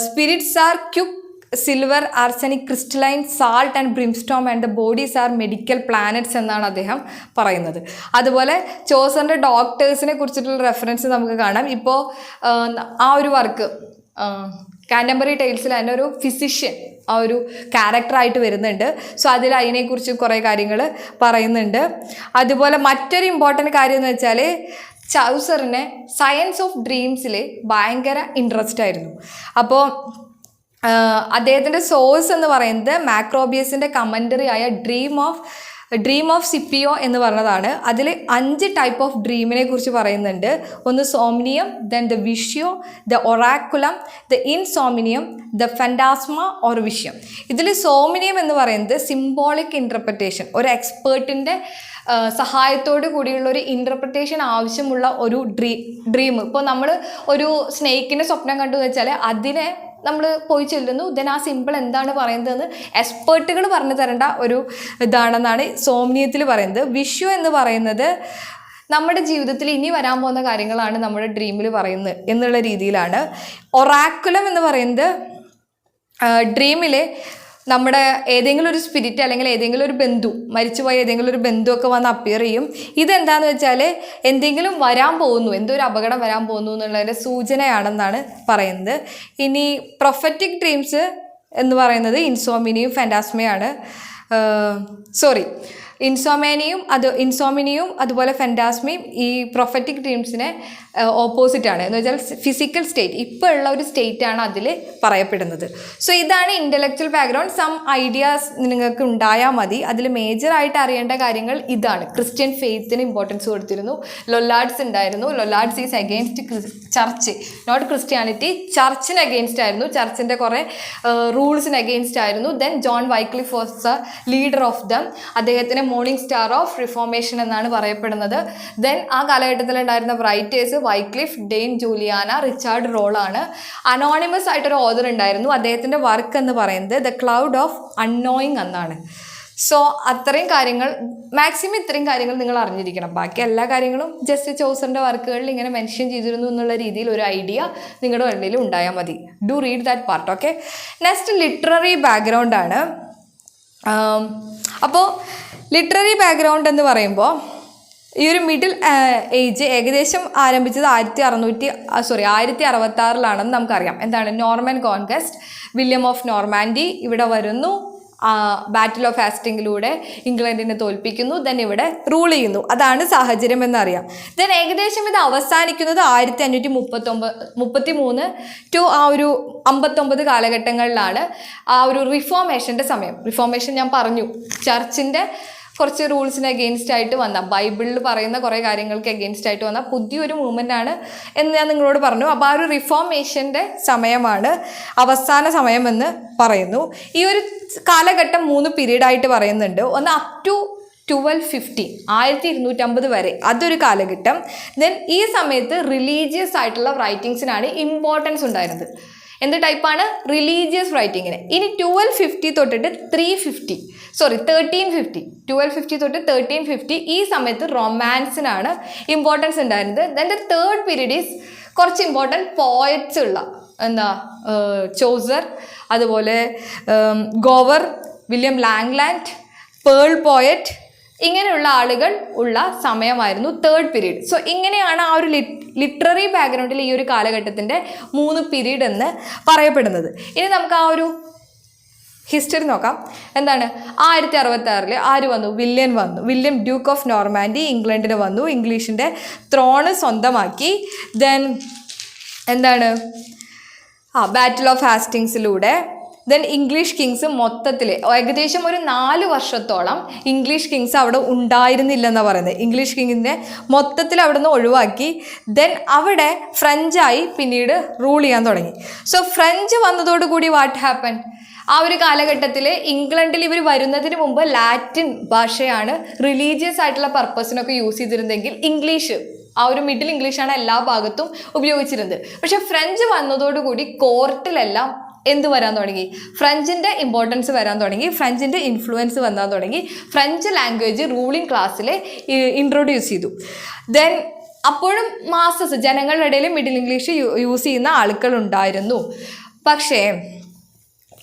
Spirits are quick, silver, arsenic, crystalline, salt and brimstone and the bodies are medical planets എന്നാണ് അദ്ദേഹം പറയുന്നത്. അതുപോലെ ചോസറിൻ്റെ ഡോക്ടേഴ്സിനെ കുറിച്ചിട്ടുള്ള റെഫറൻസ് നമുക്ക് കാണാം. ഇപ്പോൾ ആ ഒരു വർക്ക് കാൻറ്റംബറി ടൈൽസിൽ തന്നെ ഒരു ഫിസിഷ്യൻ ആ ഒരു ക്യാരക്ടറായിട്ട് വരുന്നുണ്ട്. സോ അതിൽ അതിനെക്കുറിച്ച് കുറേ കാര്യങ്ങൾ പറയുന്നുണ്ട്. അതുപോലെ മറ്റൊരു ഇമ്പോർട്ടൻറ്റ് കാര്യം എന്ന് വെച്ചാൽ ചൗസറിന് സയൻസ് ഓഫ് ഡ്രീംസിൽ ഭയങ്കര ഇൻട്രസ്റ്റ് ആയിരുന്നു. അപ്പോൾ അദ്ദേഹത്തിൻ്റെ സോഴ്സ് എന്ന് പറയുന്നത് മാക്രോബിയസിൻ്റെ കമൻ്ററി ആയ ഡ്രീം ഓഫ് സിപ്പിയോ എന്ന് പറഞ്ഞതാണ്. അതിൽ 5 ടൈപ്പ് ഓഫ് ഡ്രീമിനെ കുറിച്ച് പറയുന്നുണ്ട്. ഒന്ന് somnium, then the visio, the oraculum, the insomnium, the phantasma or visum. ഇതിൽ സോമിനിയം എന്ന് പറയുന്നത് സിംബോളിക് ഇൻ്റർപ്രിട്ടേഷൻ, ഒരു എക്സ്പേർട്ടിൻ്റെ സഹായത്തോടു കൂടിയുള്ള ഒരു ഇൻ്റർപ്രിട്ടേഷൻ ആവശ്യമുള്ള ഒരു ഡ്രീം. ഇപ്പോൾ നമ്മൾ ഒരു സ്നേക്കിൻ്റെ സ്വപ്നം കണ്ടു വെച്ചാൽ അതിനെ നമ്മൾ പോയി ചെല്ലുന്നു, ദെൻ ആ സിമ്പിൾ എന്താണ് പറയുന്നതെന്ന് എക്സ്പേർട്ടുകൾ പറഞ്ഞു തരേണ്ട ഒരു ഇതാണെന്നാണ് സോംനിയത്തിൽ പറയുന്നത്. വിഷു എന്ന് പറയുന്നത് നമ്മുടെ ജീവിതത്തിൽ ഇനി വരാൻ പോകുന്ന കാര്യങ്ങളാണ് നമ്മുടെ ഡ്രീമിൽ പറയുന്നത് എന്നുള്ള രീതിയിലാണ്. ഒറാക്കുലം എന്ന് പറയുന്നത് ഡ്രീമിൽ നമ്മുടെ ഏതെങ്കിലും ഒരു സ്പിരിറ്റ് അല്ലെങ്കിൽ ഏതെങ്കിലും ഒരു ബന്ധു, മരിച്ചുപോയ ഏതെങ്കിലും ഒരു ബന്ധു ഒക്കെ വന്ന് അപ്പിയർ ചെയ്യും. ഇതെന്താണെന്ന് വെച്ചാൽ എന്തെങ്കിലും വരാൻ പോകുന്നു, എന്തോ ഒരു അപകടം വരാൻ പോകുന്നു എന്നുള്ളതിൻ്റെ സൂചനയാണെന്നാണ് പറയുന്നത്. ഇനി പ്രൊഫറ്റിക് ഡ്രീംസ് എന്ന് പറയുന്നത് ഇൻസോമിനിയും ഫെൻഡാസ്മയാണ്. ഇൻസോമിനിയും അതുപോലെ ഫെൻഡാസ്മയും ഈ പ്രൊഫറ്റിക് ഡ്രീംസിനെ ഓപ്പോസിറ്റാണ്. എന്ന് വെച്ചാൽ ഫിസിക്കൽ സ്റ്റേറ്റ്, ഇപ്പോൾ ഉള്ള ഒരു സ്റ്റേറ്റാണ് അതിൽ പറയപ്പെടുന്നത്. സോ ഇതാണ് ഇൻ്റലക്ച്വൽ ബാക്ക്ഗ്രൗണ്ട്. സം ഐഡിയാസ് നിങ്ങൾക്ക് ഉണ്ടായാൽ മതി. അതിൽ മേജറായിട്ട് അറിയേണ്ട കാര്യങ്ങൾ ഇതാണ്. ക്രിസ്ത്യൻ ഫെയ്ത്തിന് ഇമ്പോർട്ടൻസ് കൊടുത്തിരുന്നു. ലൊല്ലാർഡ്സ് ഉണ്ടായിരുന്നു. Lollards is against church, not Christianity. ചർച്ചിന് അഗെയിൻസ്റ്റ് ആയിരുന്നു, ചർച്ചിൻ്റെ കുറേ റൂൾസിന് അഗെയിൻസ്റ്റ് ആയിരുന്നു. Then John Wycliffe was the leader of them. അദ്ദേഹത്തിന് മോർണിംഗ് സ്റ്റാർ ഓഫ് റിഫോർമേഷൻ എന്നാണ് പറയപ്പെടുന്നത്. ദെൻ ആ കാലഘട്ടത്തിലുണ്ടായിരുന്ന writers Wycliffe, Dame Juliana, Richard റോളാണ്. അനോണിമസ് ആയിട്ടൊരു ഓതർ ഉണ്ടായിരുന്നു. അദ്ദേഹത്തിൻ്റെ വർക്ക് എന്ന് പറയുന്നത് ദ ക്ലൗഡ് ഓഫ് അൺനോയിങ് എന്നാണ്. സോ അത്രയും കാര്യങ്ങൾ മാക്സിമം ഇത്രയും കാര്യങ്ങൾ നിങ്ങൾ അറിഞ്ഞിരിക്കണം. ബാക്കി എല്ലാ കാര്യങ്ങളും ജസ്റ്റ് ചോസറിൻ്റെ വർക്കുകളിൽ ഇങ്ങനെ മെൻഷൻ ചെയ്തിരുന്നു എന്നുള്ള രീതിയിൽ ഒരു ഐഡിയ നിങ്ങളുടെ ഉള്ളിൽ ഉണ്ടായാൽ മതി. Do read that part. Okay, next literary ബാക്ക്ഗ്രൗണ്ടാണ്. അപ്പോൾ ലിറ്റററി ബാക്ക്ഗ്രൗണ്ട് എന്ന് പറയുമ്പോൾ ഈ ഒരു മിഡിൽ ഏജ് ഏകദേശം ആരംഭിച്ചത് 1066 നമുക്കറിയാം. എന്താണ് Norman conquest, William of Normandy ഇവിടെ വരുന്നു, ബാറ്റിൽ ഓഫ് ഹാസ്റ്റിങ്ങിലൂടെ ഇംഗ്ലണ്ടിനെ തോൽപ്പിക്കുന്നു, ദെൻ ഇവിടെ റൂൾ ചെയ്യുന്നു. അതാണ് സാഹചര്യം എന്നറിയാം. ദെൻ ഏകദേശം ഇത് അവസാനിക്കുന്നത് 1533 ടു ആ ഒരു 59 കാലഘട്ടങ്ങളിലാണ്. ആ ഒരു റിഫോർമേഷൻ്റെ സമയം. റിഫോർമേഷൻ ഞാൻ പറഞ്ഞു, ചർച്ചിൻ്റെ കുറച്ച് റൂൾസിന് അഗെയിൻസ്റ്റ് ആയിട്ട് വന്ന, ബൈബിളിൽ പറയുന്ന കുറേ കാര്യങ്ങൾക്ക് അഗെയിൻസ്റ്റ് ആയിട്ട് വന്ന പുതിയൊരു മൂവ്മെൻ്റ് ആണ് എന്ന് ഞാൻ നിങ്ങളോട് പറഞ്ഞു. അപ്പോൾ ആ ഒരു റിഫോർമേഷൻ്റെ സമയമാണ് അവസാന സമയമെന്ന് പറയുന്നു. ഈ ഒരു കാലഘട്ടം 3 പീരീഡായിട്ട് പറയുന്നുണ്ട്. ഒന്ന് അപ് ടു 1250, 1250 വരെ, അതൊരു കാലഘട്ടം. ദെൻ ഈ സമയത്ത് റിലീജിയസ് ആയിട്ടുള്ള റൈറ്റിങ്സിനാണ് ഇമ്പോർട്ടൻസ് ഉണ്ടായിരുന്നത്. എന്ത് ടൈപ്പാണ്? റിലീജിയസ് റൈറ്റിങ്ങിന്. ഇനി 1250 തൊട്ടിട്ട് 1350 തൊട്ട് 1350 ഈ സമയത്ത് റൊമാൻസിനാണ് ഇമ്പോർട്ടൻസ് ഉണ്ടായിരുന്നത്. Then the third period is കുറച്ച് ഇമ്പോർട്ടൻറ്റ് പോയറ്റ്സ് ഉള്ള, ചോസർ, അതുപോലെ Gower, William Langland, pearl poet, ഇങ്ങനെയുള്ള ആളുകൾ ഉള്ള സമയമായിരുന്നു തേർഡ് പീരീഡ്. സോ ഇങ്ങനെയാണ് ആ ഒരു ലിറ്റററി ബാക്ക്ഗ്രൗണ്ടിൽ ഈ ഒരു കാലഘട്ടത്തിൻ്റെ 3 പീരീഡ് എന്ന് പറയപ്പെടുന്നത്. ഇനി നമുക്ക് ആ ഒരു ഹിസ്റ്ററി നോക്കാം. എന്താണ്? 1066 ആര് വന്നു? വില്യം ഡ്യൂക്ക് ഓഫ് നോർമാൻഡി ഇംഗ്ലണ്ടിന് വന്നു, ഇംഗ്ലീഷിൻ്റെ ത്രോണ് സ്വന്തമാക്കി. ദെൻ എന്താണ്? ബാറ്റിൽ ഓഫ് ഹാസ്റ്റിങ്സിലൂടെ ദെൻ ഇംഗ്ലീഷ് കിങ്സ് മൊത്തത്തിൽ ഏകദേശം ഒരു 4 വർഷത്തോളം ഇംഗ്ലീഷ് കിങ്സ് അവിടെ ഉണ്ടായിരുന്നില്ലെന്നാണ് പറയുന്നത്. ഇംഗ്ലീഷ് കിങ്ങിനെ മൊത്തത്തിൽ അവിടെ നിന്ന് ഒഴിവാക്കി. ദെൻ അവിടെ ഫ്രഞ്ചായി പിന്നീട് റൂൾ ചെയ്യാൻ തുടങ്ങി. സോ ഫ്രഞ്ച് വന്നതോടുകൂടി വാട്ട് ഹാപ്പൻ? ആ ഒരു കാലഘട്ടത്തിൽ ഇംഗ്ലണ്ടിൽ ഇവർ വരുന്നതിന് മുമ്പ് ലാറ്റിൻ ഭാഷയാണ് റിലീജിയസ് ആയിട്ടുള്ള പർപ്പസിനൊക്കെ യൂസ് ചെയ്തിരുന്നെങ്കിൽ ഇംഗ്ലീഷ്, ആ ഒരു മിഡിൽ ഇംഗ്ലീഷാണ് എല്ലാ ഭാഗത്തും ഉപയോഗിച്ചിരുന്നത്. പക്ഷെ ഫ്രഞ്ച് വന്നതോടുകൂടി കോർട്ടിലെല്ലാം എന്ത് വരാൻ തുടങ്ങി? ഫ്രഞ്ചിൻ്റെ ഇമ്പോർട്ടൻസ് വരാൻ തുടങ്ങി, ഫ്രഞ്ചിൻ്റെ ഇൻഫ്ലുവൻസ് വരാൻ തുടങ്ങി. ഫ്രഞ്ച് ലാംഗ്വേജ് റൂളിംഗ് ക്ലാസ്സിൽ ഇൻട്രൊഡ്യൂസ് ചെയ്തു. ദെൻ അപ്പോഴും മാസസ് ജനങ്ങളുടെ ഇടയിൽ മിഡിൽ ഇംഗ്ലീഷ് യൂസ് ചെയ്യുന്ന ആളുകൾ ഉണ്ടായിരുന്നു. പക്ഷേ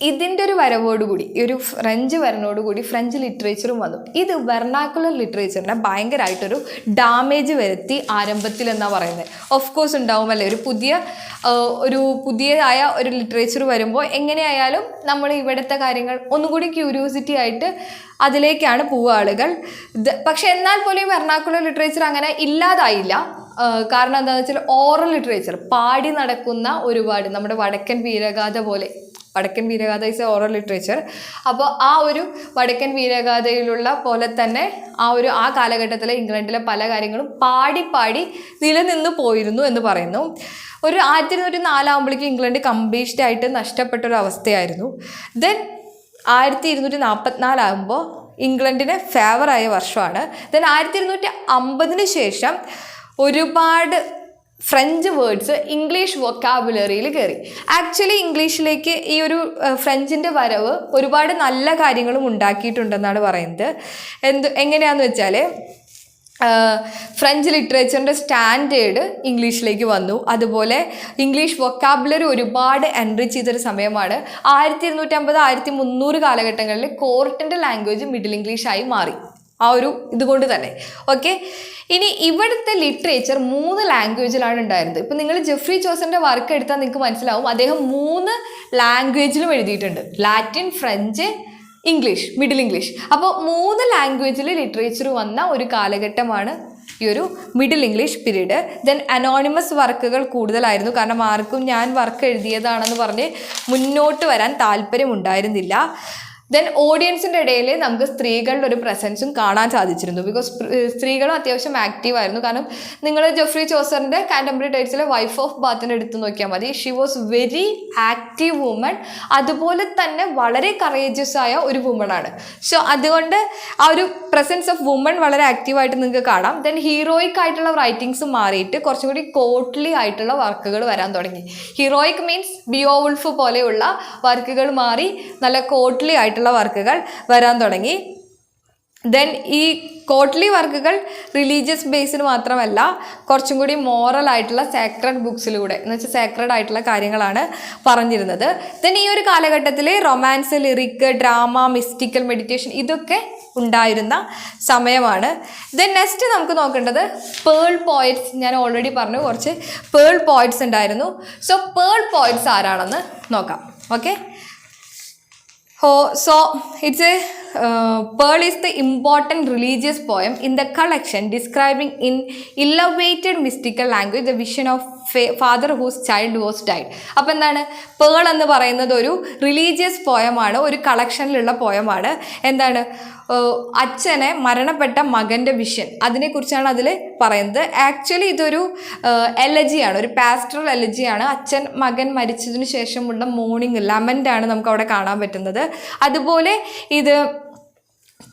ഇതിൻ്റെ ഒരു വരവോടുകൂടി, ഈ ഒരു ഫ്രഞ്ച് വരനോടുകൂടി ഫ്രഞ്ച് ലിറ്ററേച്ചറും വന്നു. ഇത് വെർണാക്കുലർ ലിറ്ററേച്ചറിനെ ഭയങ്കരമായിട്ടൊരു ഡാമേജ് വരുത്തി ആരംഭത്തിൽ എന്നാണ് പറയുന്നത്. ഓഫ് കോഴ്സ് ഉണ്ടാവുമല്ലേ, ഒരു പുതിയതായ ഒരു ലിറ്ററേച്ചർ വരുമ്പോൾ എങ്ങനെയായാലും നമ്മൾ ഇവിടുത്തെ കാര്യങ്ങൾ ഒന്നുകൂടി ക്യൂരിയോസിറ്റി ആയിട്ട് അതിലേക്കാണ് പോവുക ആളുകൾ. പക്ഷെ എന്നാൽ പോലും വെർണാക്കുലർ ലിറ്ററേച്ചർ അങ്ങനെ ഇല്ലാതായില്ല. കാരണം എന്താണെന്ന് വെച്ചാൽ ഓറൽ ലിറ്ററേച്ചർ, പാടി നടക്കുന്ന ഒരുപാട്, നമ്മുടെ വടക്കൻ വീരഗാഥ പോലെ, വടക്കൻ Veeragatha is A oral literature. അപ്പോൾ ആ ഒരു വടക്കൻ വീരഗാഥയിലുള്ള പോലെ തന്നെ ആ കാലഘട്ടത്തിലെ ഇംഗ്ലണ്ടിലെ പല കാര്യങ്ങളും പാടി നിലനിന്ന് പോയിരുന്നു എന്ന് പറയുന്നു. ഒരു 1204 ആകുമ്പോഴേക്കും ഇംഗ്ലണ്ട് കംപ്ലീറ്റ് ആയിട്ട് നഷ്ടപ്പെട്ടൊരവസ്ഥയായിരുന്നു. ദെൻ 1244 ആകുമ്പോൾ ഇംഗ്ലണ്ടിന് ഫേവറായ വർഷമാണ്. ദെൻ 1250 ശേഷം ഒരുപാട് ഫ്രഞ്ച് വേർഡ്സ് ഇംഗ്ലീഷ് വൊക്കാബുലറിയിൽ കയറി. ആക്ച്വലി ഇംഗ്ലീഷിലേക്ക് ഈ ഒരു ഫ്രഞ്ചിൻ്റെ വരവ് ഒരുപാട് നല്ല കാര്യങ്ങളും ഉണ്ടാക്കിയിട്ടുണ്ടെന്നാണ് പറയുന്നത്. എങ്ങനെയാണെന്ന് വെച്ചാൽ ഫ്രഞ്ച് ലിറ്ററേച്ചറിൻ്റെ സ്റ്റാൻഡേർഡ് ഇംഗ്ലീഷിലേക്ക് വന്നു. അതുപോലെ ഇംഗ്ലീഷ് വൊക്കാബുലറി ഒരുപാട് എൻറിച്ച് ചെയ്തൊരു സമയമാണ്. 1250, 1300 കാലഘട്ടങ്ങളിൽ കോർട്ടിൻ്റെ ലാംഗ്വേജ് മിഡിൽ ഇംഗ്ലീഷായി മാറി. ആ ഒരു ഇതുകൊണ്ട് തന്നെ. ഓക്കെ, ഇനി ഇവിടുത്തെ ലിറ്ററേച്ചർ 3 ലാംഗ്വേജിലാണ് ഉണ്ടായിരുന്നത്. ഇപ്പം നിങ്ങൾ ജെഫ്രി ചോസറിൻ്റെ വർക്ക് എടുത്താൽ നിങ്ങൾക്ക് മനസ്സിലാവും, അദ്ദേഹം 3 ലാംഗ്വേജിലും എഴുതിയിട്ടുണ്ട്. Latin, French, English, middle English. അപ്പോൾ 3 ലാംഗ്വേജിൽ ലിറ്ററേച്ചർ വന്ന ഒരു കാലഘട്ടമാണ് ഈ ഒരു middle English period. Then anonymous വർക്കുകൾ കൂടുതലായിരുന്നു. കാരണം ആർക്കും ഞാൻ വർക്ക് എഴുതിയതാണെന്ന് പറഞ്ഞ് മുന്നോട്ട് വരാൻ താല്പര്യമുണ്ടായിരുന്നില്ല. ദെൻ ഓഡിയൻസിൻ്റെ ഇടയിൽ നമുക്ക് സ്ത്രീകളുടെ ഒരു പ്രസൻസും കാണാൻ സാധിച്ചിരുന്നു. ബിക്കോസ് സ്ത്രീകളും അത്യാവശ്യം ആക്റ്റീവായിരുന്നു. കാരണം നിങ്ങൾ ജെഫ്രി ചോസറിൻ്റെ കാൻറ്റംപററി ടൈറ്റ്സിലെ വൈഫ് ഓഫ് ബാത്തിൻ്റെ എടുത്ത് നോക്കിയാൽ മതി. She was very active woman. അതുപോലെ തന്നെ വളരെ കറേജിയസ് ആയ ഒരു വുമണാണ്. സോ അതുകൊണ്ട് ആ ഒരു പ്രസൻസ് ഓഫ് വുമൺ വളരെ ആക്റ്റീവായിട്ട് നിങ്ങൾക്ക് കാണാം. ദെൻ ഹീറോയിക് ആയിട്ടുള്ള റൈറ്റിങ്സ് മാറിയിട്ട് കുറച്ചും കൂടി കോട്ട്ലി ആയിട്ടുള്ള വർക്കുകൾ വരാൻ തുടങ്ങി. ഹീറോയിക് മീൻസ് ബിയോവുൾഫ് പോലെയുള്ള വർക്കുകൾ മാറി നല്ല കോട്ട്ലി ആയിട്ടുള്ള വർക്കുകൾ വരാൻ തുടങ്ങി. ദെൻ ഈ കോട്ട്ലി വർക്കുകൾ റിലീജിയസ് ബേസിന് മാത്രമല്ല കുറച്ചും കൂടി മോറൽ ആയിട്ടുള്ള സാക്രഡ് ബുക്സിലൂടെ എന്ന് വെച്ചാൽ സാക്രഡ് ആയിട്ടുള്ള കാര്യങ്ങളാണ് പറഞ്ഞിരുന്നത്. ദെൻ ഈ ഒരു കാലഘട്ടത്തിൽ റൊമാൻസ്, ലിറിക്ക്, ഡ്രാമ, മിസ്റ്റിക്കൽ, മെഡിറ്റേഷൻ ഇതൊക്കെ ഉണ്ടായിരുന്ന സമയമാണ്. ദെൻ നെക്സ്റ്റ് നമുക്ക് നോക്കേണ്ടത് പേൾ പോയറ്റ്സ്. ഞാൻ ഓൾറെഡി പറഞ്ഞു കുറച്ച് പേൾ പോയറ്റ്സ് ഉണ്ടായിരുന്നു. സോ പേൾ പോയറ്റ്സ് ആരാണെന്ന് നോക്കാം. Okay, so it's a Pearl is the important religious poem in the collection describing in elevated mystical language the vision of father whose child was died. അപ്പോൾ എന്താണ് pearl എന്ന് പറയുന്നത്? ഒരു religious പോയമാണ്, ഒരു കളക്ഷനിലുള്ള പോയമാണ്. എന്താണ് അച്ഛനെ മരണപ്പെട്ട മകൻ്റെ വിഷൻ, അതിനെക്കുറിച്ചാണ് അതിൽ പറയുന്നത്. ആക്ച്വലി ഇതൊരു എലജിയാണ്, ഒരു പാസ്റ്ററൽ എലജിയാണ്. അച്ഛൻ മകൻ മരിച്ചതിന് ശേഷമുള്ള മോർണിംഗ് ലമൻ്റ് ആണ് നമുക്ക് അവിടെ കാണാൻ പറ്റുന്നത്. അതുപോലെ ഇത്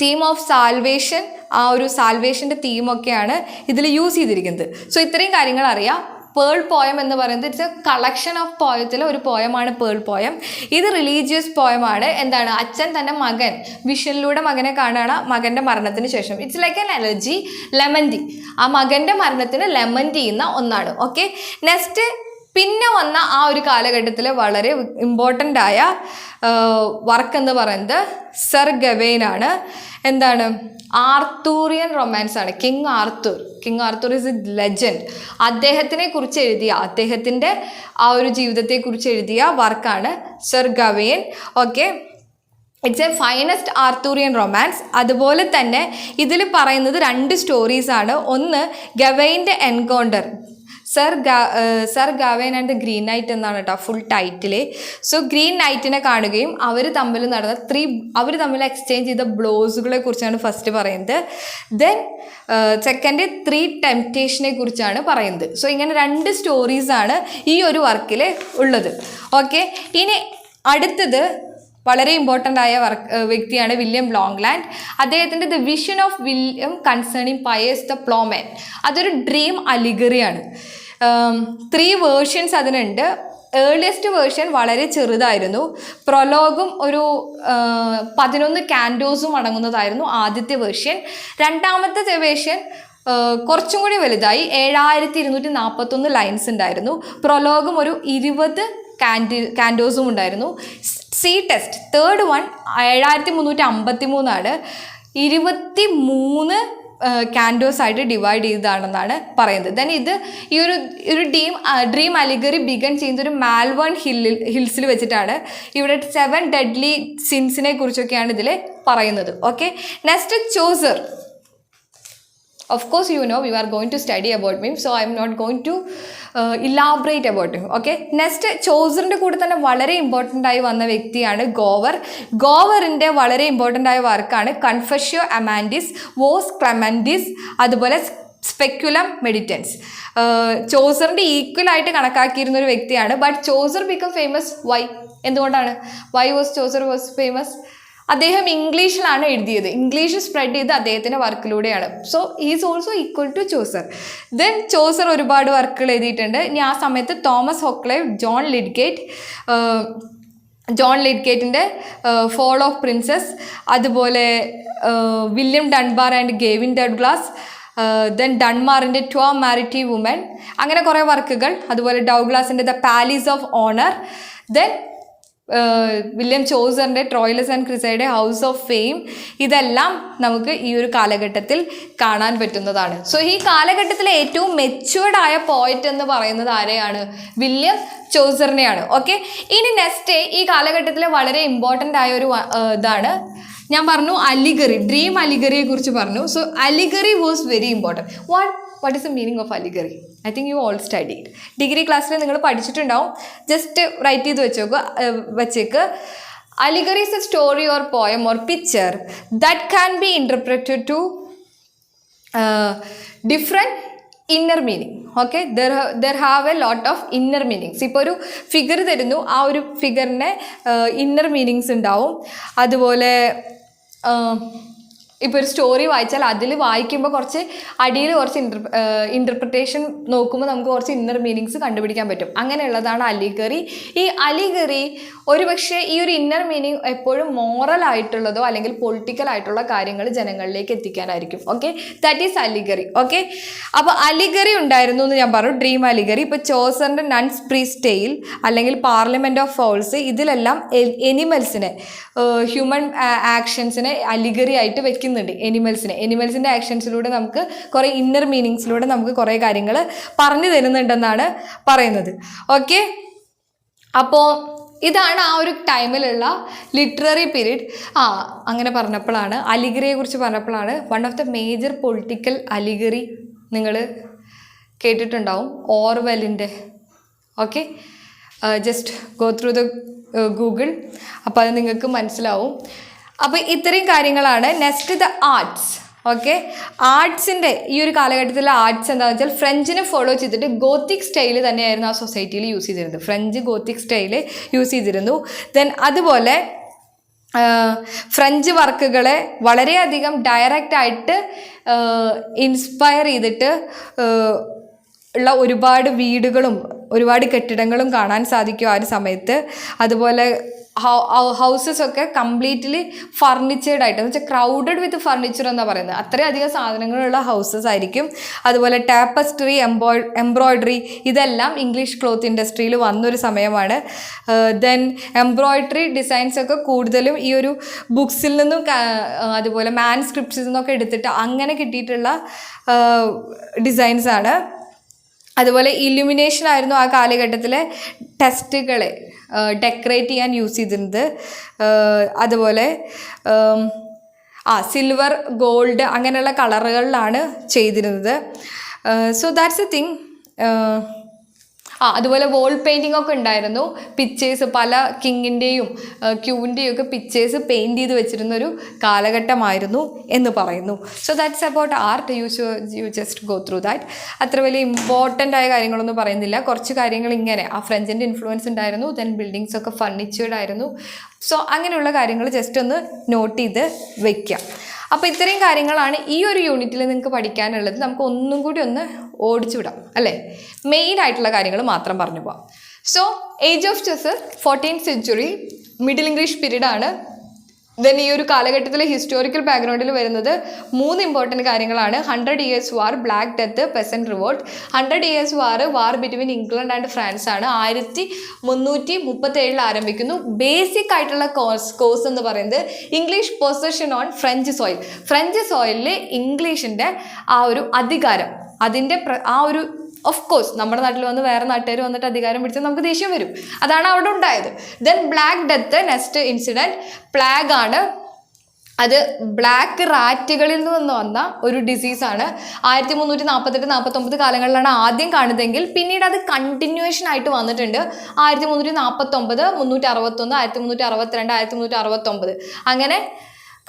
തീം ഓഫ് സാൽവേഷൻ, ആ ഒരു സാൽവേഷൻ്റെ തീമൊക്കെയാണ് ഇതിൽ യൂസ് ചെയ്തിരിക്കുന്നത്. സോ ഇത്രയും കാര്യങ്ങൾ അറിയാം. പേൾ പോയം എന്ന് പറയുന്നത് ഇറ്റ്സ് എ കളക്ഷൻ ഓഫ് പോയത്തിലെ ഒരു പോയമാണ് പേൾ പോയം. ഇത് റിലീജിയസ് പോയമാണ്. എന്താണ് അച്ഛൻ തന്നെ മകൻ വിഷനിലൂടെ മകനെ കാണുകയാണ് മകൻ്റെ മരണത്തിന് ശേഷം. It's like an elegy, lament. ആ മകൻ്റെ മരണത്തിന് ലെമൻറ്റ് ചെയ്യുന്ന ഒന്നാണ്. ഓക്കെ, നെക്സ്റ്റ് പിന്നെ വന്ന ആ ഒരു കാലഘട്ടത്തിൽ വളരെ ഇമ്പോർട്ടൻ്റ് ആയ വർക്ക് എന്ന് പറയുന്നത് സർ ഗവേനാണ്. എന്താണ് ആർത്തൂറിയൻ റൊമാൻസ് ആണ്. King Arthur is a legend. അദ്ദേഹത്തിനെ കുറിച്ച് എഴുതിയ, അദ്ദേഹത്തിൻ്റെ ആ ഒരു ജീവിതത്തെക്കുറിച്ച് എഴുതിയ വർക്കാണ് Sir Gawain. Okay, it's a finest Arthurian romance. അതുപോലെ തന്നെ ഇതിൽ പറയുന്നത് 2 സ്റ്റോറീസാണ്. ഒന്ന് ഗവൈൻ്റെ encounter, Sir Gawain and the Green Knight എന്നാണ് കേട്ടോ ഫുൾ ടൈറ്റിൽ. സോ ഗ്രീൻ നൈറ്റിനെ കാണുകയും അവർ തമ്മിൽ എക്സ്ചേഞ്ച് ചെയ്ത ബ്ലോസുകളെ കുറിച്ചാണ് ഫസ്റ്റ് പറയുന്നത്. ദെൻ സെക്കൻഡ് 3 ടെംപ്റ്റേഷനെ കുറിച്ചാണ് പറയുന്നത്. സോ ഇങ്ങനെ 2 സ്റ്റോറീസാണ് ഈ ഒരു വർക്കിൽ ഉള്ളത്. ഓക്കെ, ഇനി അടുത്തത് വളരെ ഇമ്പോർട്ടൻ്റ് ആയ വ്യക്തിയാണ് വില്യം ലോങ്ലാൻഡ്. അദ്ദേഹത്തിൻ്റെ the vision of William concerning pairs the Plowman, അതൊരു ഡ്രീം അലിഗറിയാണ്. 3 വേർഷൻസ് അതിനുണ്ട്. ഏർലിയസ്റ്റ് വേർഷൻ വളരെ ചെറുതായിരുന്നു. പ്രൊലോഗും ഒരു 11 കാൻഡോസും അടങ്ങുന്നതായിരുന്നു ആദ്യത്തെ വേർഷൻ. രണ്ടാമത്തെ വേർഷൻ കുറച്ചും കൂടി വലുതായി, 7241 ലൈൻസ് ഉണ്ടായിരുന്നു. പ്രൊലോഗും ഒരു 20 കാൻഡോസും ഉണ്ടായിരുന്നു. സി ടെസ്റ്റ് തേർഡ് വൺ 7353 23 കാൻഡോസ് ആയിട്ട് ഡിവൈഡ് ചെയ്തതാണെന്നാണ് പറയുന്നത്. ദെൻ ഇത് ഈ ഒരു ഡ്രീം അലിഗറി ബിഗൺ ചെയ്യുന്ന ഒരു മാൽവൺ ഹിൽസിൽ വെച്ചിട്ടാണ്. ഇവിടെ 7 ഡെഡ്ലി സിൻസിനെ കുറിച്ചൊക്കെയാണ് ഇതിൽ പറയുന്നത്. Okay, next Chaucer. Of course, you know we are going to study about him, so I am not going to elaborate about him. Okay, next ചോസറിൻ്റെ കൂടെ തന്നെ വളരെ ഇമ്പോർട്ടൻ്റ് ആയി വന്ന വ്യക്തിയാണ് ഗോവറിൻ്റെ വളരെ ഇമ്പോർട്ടൻ്റ് ആയ വർക്കാണ് കൺഫെഷ്യോ അമാൻഡിസ്, വോസ് ക്ലെമൻഡിസ്, അതുപോലെ സ്പെക്യുലം മെഡിറ്റൻസ്. ചോസറിൻ്റെ ഈക്വൽ ആയിട്ട് കണക്കാക്കിയിരുന്ന ഒരു വ്യക്തിയാണ്. But Chaucer become famous. എന്തുകൊണ്ടാണ് ചോസർ വാസ് ഫേമസ്? അദ്ദേഹം ഇംഗ്ലീഷിലാണ് എഴുതിയത്. ഇംഗ്ലീഷ് സ്പ്രെഡ് ചെയ്ത് അദ്ദേഹത്തിൻ്റെ വർക്കിലൂടെയാണ്. So is also equal to Chaucer. Then Chaucer ഒരുപാട് വർക്കുകൾ എഴുതിയിട്ടുണ്ട്. ഇനി ആ സമയത്ത് തോമസ് ഹോക്ലേവ്, ജോൺ ലിഡ്ഗേറ്റിൻ്റെ ഫോൾ ഓഫ് പ്രിൻസസ്, അതുപോലെ William Dunbar and Gavin Douglas, then ഡൺമാറിൻ്റെ ട്വ മാരിറ്റി വുമൻ, അങ്ങനെ കുറേ വർക്കുകൾ. അതുപോലെ ഡൗഗ്ലാസിൻ്റെ the palace of honour, then William ചോസറിൻ്റെ Troilus and Criseyde, house of fame. ഇതെല്ലാം നമുക്ക് ഈ ഒരു കാലഘട്ടത്തിൽ കാണാൻ പറ്റുന്നതാണ്. സോ ഈ കാലഘട്ടത്തിലെ ഏറ്റവും മെച്യൂർഡ് ആയ പോയറ്റ് എന്ന് പറയുന്നത് ആരെയാണ്? വില്യം ചോസറിനെയാണ്. ഓക്കെ, ഇനി നെക്സ്റ്റ് ഈ കാലഘട്ടത്തിലെ വളരെ ഇമ്പോർട്ടൻ്റ് ആയ ഒരു ഇതാണ് ഞാൻ പറഞ്ഞു അലിഗറി, ഡ്രീം അലിഗറിയെ കുറിച്ച് പറഞ്ഞു. So allegory was very important. What is the meaning of allegory? I think you all studied. Degree ക്ലാസ്സിൽ നിങ്ങൾ പഠിച്ചിട്ടുണ്ടാവും. ജസ്റ്റ് റൈറ്റ് ചെയ്ത് വെച്ചേക്ക്. Allegory is a story or poem or picture that can be interpreted to different inner meaning. Okay, there have a lot of inner meanings. ഇപ്പോൾ ഒരു figure തരുന്നു, ആ ഒരു ഫിഗറിന് inner meanings ഉണ്ടാവും. അതുപോലെ ഇപ്പോൾ ഒരു സ്റ്റോറി വായിച്ചാൽ അതിൽ വായിക്കുമ്പോൾ കുറച്ച് അടിയിൽ കുറച്ച് ഇൻ്റർപ്രിട്ടേഷൻ നോക്കുമ്പോൾ നമുക്ക് കുറച്ച് ഇന്നർ മീനിങ്സ് കണ്ടുപിടിക്കാൻ പറ്റും. അങ്ങനെയുള്ളതാണ് അലിഗറി. ഈ അലിഗറി ഒരുപക്ഷെ ഈ ഒരു ഇന്നർ മീനിങ് എപ്പോഴും മോറൽ ആയിട്ടുള്ളതോ അല്ലെങ്കിൽ പൊളിറ്റിക്കൽ ആയിട്ടുള്ള കാര്യങ്ങൾ ജനങ്ങളിലേക്ക് എത്തിക്കാനായിരിക്കും. Okay, that is allegory. Okay, അപ്പോൾ അലിഗറി ഉണ്ടായിരുന്നു എന്ന് ഞാൻ പറഞ്ഞു, ഡ്രീം അലിഗറി. ഇപ്പോൾ ചോസറിൻ്റെ നൺസ് പ്രീസ്റ്റ് ടെയിൽ അല്ലെങ്കിൽ പാർലമെൻറ്റ് ഓഫ് ഫൗൾസ്, ഇതിലെല്ലാം എനിമൽസിനെ, ഹ്യൂമൻ ആക്ഷൻസിനെ അലിഗറി ആയിട്ട് വെക്കുന്നുണ്ട്. എനിമൽസിൻ്റെ ആക്ഷൻസിലൂടെ നമുക്ക് കുറേ ഇന്നർ മീനിങ്സിലൂടെ നമുക്ക് കുറേ കാര്യങ്ങൾ പറഞ്ഞു തരുന്നുണ്ടെന്നാണ് പറയുന്നത്. ഓക്കെ, അപ്പോൾ ഇതാണ് ആ ഒരു ടൈമിലുള്ള ലിറ്റററി പീരീഡ്. അങ്ങനെ പറഞ്ഞപ്പോഴാണ്, അലിഗറിയെ കുറിച്ച് പറഞ്ഞപ്പോഴാണ്, one of the major political allegory നിങ്ങൾ കേട്ടിട്ടുണ്ടാവും, ഓർവെലിൻ്റെ. Okay, just go through the Google, അപ്പോൾ അത് നിങ്ങൾക്ക് മനസ്സിലാവും. അപ്പോൾ ഇത്രയും കാര്യങ്ങളാണ്. Next the arts. ഓക്കെ, ആർട്സിൻ്റെ ഈ ഒരു കാലഘട്ടത്തിലെ ആർട്സ് എന്താണെന്ന് വെച്ചാൽ ഫ്രഞ്ചിനെ ഫോളോ ചെയ്തിട്ട് ഗോത്തിക് സ്റ്റൈൽ തന്നെയായിരുന്നു ആ സൊസൈറ്റിയിൽ യൂസ് ചെയ്തിരുന്നത്. ഫ്രഞ്ച് ഗോത്തിക് സ്റ്റൈൽ യൂസ് ചെയ്തിരുന്നു. ദെൻ അതുപോലെ ഫ്രഞ്ച് വർക്കുകളെ വളരെയധികം ഡയറക്റ്റായിട്ട് ഇൻസ്പയർ ചെയ്തിട്ട് ഉള്ള ഒരുപാട് വീടുകളും ഒരുപാട് കെട്ടിടങ്ങളും കാണാൻ സാധിക്കും ആ ഒരു സമയത്ത്. അതുപോലെ ഹൗസസ് ഒക്കെ കംപ്ലീറ്റ്ലി ഫർണിച്ചേർഡ് ആയിട്ട്, എന്ന് വെച്ചാൽ ക്രൗഡഡ് വിത്ത് ഫർണിച്ചർ എന്നാണ് പറയുന്നത്. അത്രയധികം സാധനങ്ങളുള്ള ഹൗസസ് ആയിരിക്കും. അതുപോലെ ടാപ്പസ്ട്രി, എംബ്രോയ്ഡറി, ഇതെല്ലാം ഇംഗ്ലീഷ് ക്ലോത്ത് ഇൻഡസ്ട്രിയിൽ വന്നൊരു സമയമാണ്. ദെൻ എംബ്രോയ്ഡറി ഡിസൈൻസ് ഒക്കെ കൂടുതലും ഈ ഒരു ബുക്സിൽ നിന്നും അതുപോലെ മാൻസ്ക്രിപ്റ്റ്സിൽ നിന്നൊക്കെ എടുത്തിട്ട് അങ്ങനെ കിട്ടിയിട്ടുള്ള ഡിസൈൻസാണ്. അതുപോലെ ഇല്ലുമിനേഷൻ ആയിരുന്നു ആ കാലഘട്ടത്തിലെ ടെസ്റ്റുകളെ ഡെക്കറേറ്റ് ചെയ്യാൻ യൂസ് ചെയ്തിരുന്നത്. അതുപോലെ സിൽവർ, ഗോൾഡ് അങ്ങനെയുള്ള കളറുകളിലാണ് ചെയ്തിരുന്നത്. So that's A thing. അതുപോലെ വോൾ പെയിൻറ്റിംഗ് ഒക്കെ ഉണ്ടായിരുന്നു. പിക്ചേഴ്സ്, പല കിങ്ങിൻ്റെയും ക്യൂവിൻ്റെയും ഒക്കെ പിക്ചേഴ്സ് പെയിൻറ്റ് ചെയ്ത് വെച്ചിരുന്നൊരു കാലഘട്ടമായിരുന്നു എന്ന് പറയുന്നു. So that's about art. You just go through that. അത്ര വലിയ ഇമ്പോർട്ടൻ്റ് ആയ കാര്യങ്ങളൊന്നും പറയുന്നില്ല. കുറച്ച് കാര്യങ്ങൾ ഇങ്ങനെ ആ ഫ്രഞ്ചിൻ്റെ ഇൻഫ്ലുവൻസ് ഉണ്ടായിരുന്നു. ദെൻ ബിൽഡിങ്സ് ഒക്കെ ഫർണിച്ചേർഡ് ആയിരുന്നു. സോ അങ്ങനെയുള്ള കാര്യങ്ങൾ ജസ്റ്റ് ഒന്ന് നോട്ട് ചെയ്ത് വയ്ക്കാം. അപ്പോൾ ഇത്രയും കാര്യങ്ങളാണ് ഈ ഒരു യൂണിറ്റിൽ നിങ്ങൾക്ക് പഠിക്കാനുള്ളത്. നമുക്ക് ഒന്നും കൂടി ഒന്ന് ഓടിച്ചു വിടാം അല്ലേ, മെയിൻ ആയിട്ടുള്ള കാര്യങ്ങൾ മാത്രം പറഞ്ഞു പോവാം. So age of chess 14th century, middle English period ആണ്. ദെൻ ഈ ഒരു കാലഘട്ടത്തിലെ ഹിസ്റ്റോറിക്കൽ ബാക്ക്ഗ്രൗണ്ടിൽ വരുന്നത് 3 ഇമ്പോർട്ടൻറ്റ് കാര്യങ്ങളാണ്. 100 years war, black death, peasant revolt. 100 years war between England and France ആണ്. 1337 ആരംഭിക്കുന്നു. ബേസിക് ആയിട്ടുള്ള കോഴ്സ് എന്ന് പറയുന്നത് English possession on French soil. French സോയിലിൽ ഇംഗ്ലീഷിൻ്റെ ആ ഒരു അധികാരം, അതിൻ്റെ ആ ഒരു, ഓഫ് കോഴ്സ് നമ്മുടെ നാട്ടിൽ വന്ന് വേറെ നാട്ടുകാർ വന്നിട്ട് അധികാരം പിടിച്ചാൽ നമുക്ക് ദേഷ്യം വരും. അതാണ് അവിടെ ഉണ്ടായത്. Then black death, next incident plague ആണ്. അത് ബ്ലാക്ക് റാറ്റുകളിൽ നിന്ന് വന്ന ഒരു ഡിസീസാണ്. 1348-49 കാലങ്ങളിലാണ് ആദ്യം കാണുന്നതെങ്കിൽ പിന്നീട് അത് കണ്ടിന്യൂവേഷൻ ആയിട്ട് വന്നിട്ടുണ്ട്. 1349, 361, 1362, 1369 അങ്ങനെ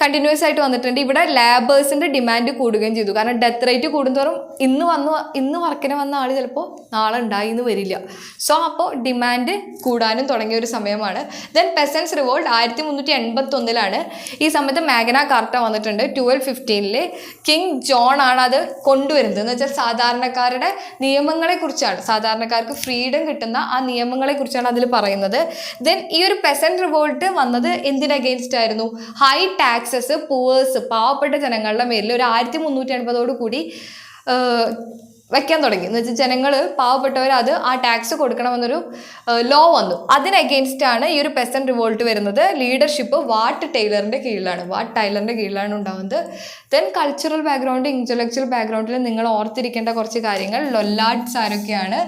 കണ്ടിന്യൂസ് ആയിട്ട് വന്നിട്ടുണ്ട്. ഇവിടെ ലേബേഴ്സിൻ്റെ ഡിമാൻഡ് കൂടുകയും ചെയ്തു. കാരണം ഡെത്ത് റേറ്റ് കൂടുന്തോറും ഇന്ന് വർക്കിന് വന്ന ആൾ ചിലപ്പോൾ നാളെ ഉണ്ടായി എന്ന് വരില്ല. സോ അപ്പോൾ ഡിമാൻഡ് കൂടാനും തുടങ്ങിയ ഒരു സമയമാണ്. ദെൻ പെസൻസ് റിവോൾട്ട് 1381 ഈ സമയത്ത് മാഗ്ന കാർട്ട വന്നിട്ടുണ്ട്. 1215 കിങ് ജോൺ ആണ് അത് കൊണ്ടുവരുന്നത്. എന്ന് വെച്ചാൽ സാധാരണക്കാരുടെ നിയമങ്ങളെക്കുറിച്ചാണ്, സാധാരണക്കാർക്ക് ഫ്രീഡം കിട്ടുന്ന ആ നിയമങ്ങളെക്കുറിച്ചാണ് അതിൽ പറയുന്നത്. ദെൻ ഈ ഒരു പെസൻറ്റ് റിവോൾട്ട് വന്നത് എന്തിന് അഗെയിൻസ്റ്റ് ആയിരുന്നു? ഹൈ ടാക്സസ്, പൂവേഴ്സ്, പാവപ്പെട്ട ജനങ്ങളുടെ മേലിൽ ഒരു 1380 കൂടി വയ്ക്കാൻ തുടങ്ങി. എന്ന് വെച്ചാൽ ജനങ്ങൾ, പാവപ്പെട്ടവർ അത് ആ ടാക്സ് കൊടുക്കണമെന്നൊരു ലോ വന്നു. അതിന് അഗെയിൻസ്റ്റാണ് ഈ ഒരു പെസൻറ്റ് റിവോൾട്ട് വരുന്നത്. ലീഡർഷിപ്പ് വാട്ട് ടൈലറിൻ്റെ കീഴിലാണ് ഉണ്ടാകുന്നത്. ദെൻ കൾച്ചറൽ ബാക്ക്ഗ്രൗണ്ട്, ഇൻ്റലക്ച്വൽ ബാക്ക്ഗ്രൗണ്ടിൽ നിങ്ങൾ ഓർത്തിരിക്കേണ്ട കുറച്ച് കാര്യങ്ങൾ. ലൊല്ലാർഡ്സ് ആരൊക്കെയാണ്?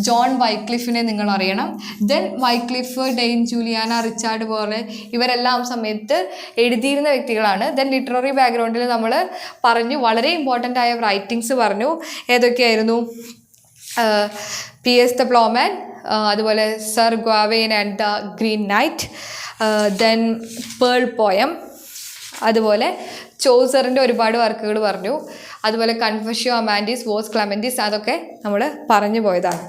ജോൺ വൈക്ലിഫിനെ നിങ്ങൾ അറിയണം. Then Wycliffe, Dame Juliana, Richard പോലെ ഇവരെല്ലാം സമയത്ത് എഴുതിയിരുന്ന വ്യക്തികളാണ്. ദെൻ ലിറ്റററി ബാക്ക്ഗ്രൗണ്ടിൽ നമ്മൾ പറഞ്ഞു, വളരെ ഇമ്പോർട്ടൻ്റ് ആയ റൈറ്റിങ്സ് പറഞ്ഞു. ഏതൊക്കെയായിരുന്നു? P.S. ദ പ്ലോമാൻ, അതുപോലെ Sir Gawain and the Green Knight, then pearl poem, അതുപോലെ ചോസറിൻ്റെ ഒരുപാട് വർക്കുകൾ പറഞ്ഞു. അതുപോലെ കൺഫെഷ്യോ അമാൻഡീസ്, വോസ് ക്ലെമൻറ്റീസ്, അതൊക്കെ നമ്മൾ പറഞ്ഞു പോയതാണ്.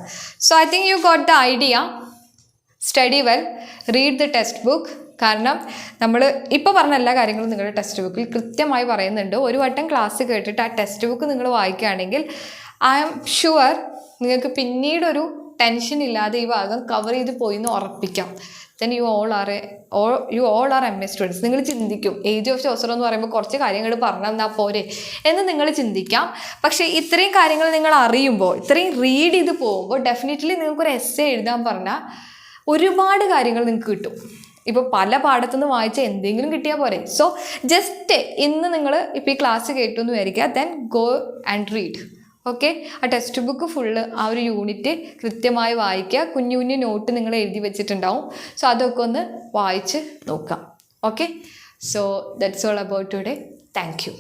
So I think you got the idea. Study well, read the text book, കാരണം നമ്മൾ ഇപ്പോൾ പറഞ്ഞ എല്ലാ കാര്യങ്ങളും നിങ്ങളുടെ ടെക്സ്റ്റ് ബുക്കിൽ കൃത്യമായി പറയുന്നുണ്ട്. ഒരു വട്ടം ക്ലാസ് കേട്ടിട്ട് ആ ടെക്സ്റ്റ് ബുക്ക് നിങ്ങൾ വായിക്കുകയാണെങ്കിൽ ഐ ആം ഷുവർ നിങ്ങൾക്ക് പിന്നീടൊരു ടെൻഷൻ ഇല്ലാതെ ഈ ഭാഗം കവർ ചെയ്ത് പോയി എന്ന് ഉറപ്പിക്കാം. Then you all are MA students. നിങ്ങൾ ചിന്തിക്കും ഏജ് ഓഫ് ചോസർ എന്ന് പറയുമ്പോൾ കുറച്ച് കാര്യങ്ങൾ പറഞ്ഞു തന്നാൽ പോരെ എന്ന് നിങ്ങൾ ചിന്തിക്കാം. പക്ഷേ ഇത്രയും കാര്യങ്ങൾ നിങ്ങൾ അറിയുമ്പോൾ, ഇത്രയും റീഡ് ചെയ്ത് പോകുമ്പോൾ ഡെഫിനറ്റ്ലി നിങ്ങൾക്കൊരു എസ്സേ എഴുതാൻ പറഞ്ഞാൽ ഒരുപാട് കാര്യങ്ങൾ നിങ്ങൾക്ക് കിട്ടും. ഇപ്പോൾ പല പാഠത്തുനിന്ന് വായിച്ച എന്തെങ്കിലും കിട്ടിയാൽ പോരെ. സോ ജസ്റ്റ് ഇന്ന് നിങ്ങൾ ഇപ്പോൾ ഈ ക്ലാസ് കേട്ടു എന്ന് വിചാരിക്കുക, then go and read. Okay, ആ ടെക്സ്റ്റ് ബുക്ക് ഫുള്ള് ആ ഒരു യൂണിറ്റ് കൃത്യമായി വായിക്കുക. കുഞ്ഞു കുഞ്ഞു നോട്ട് നിങ്ങൾ എഴുതി വെച്ചിട്ടുണ്ടാവും. സോ അതൊക്കെ ഒന്ന് വായിച്ച് നോക്കാം. Okay, so that's all about today. Thank you.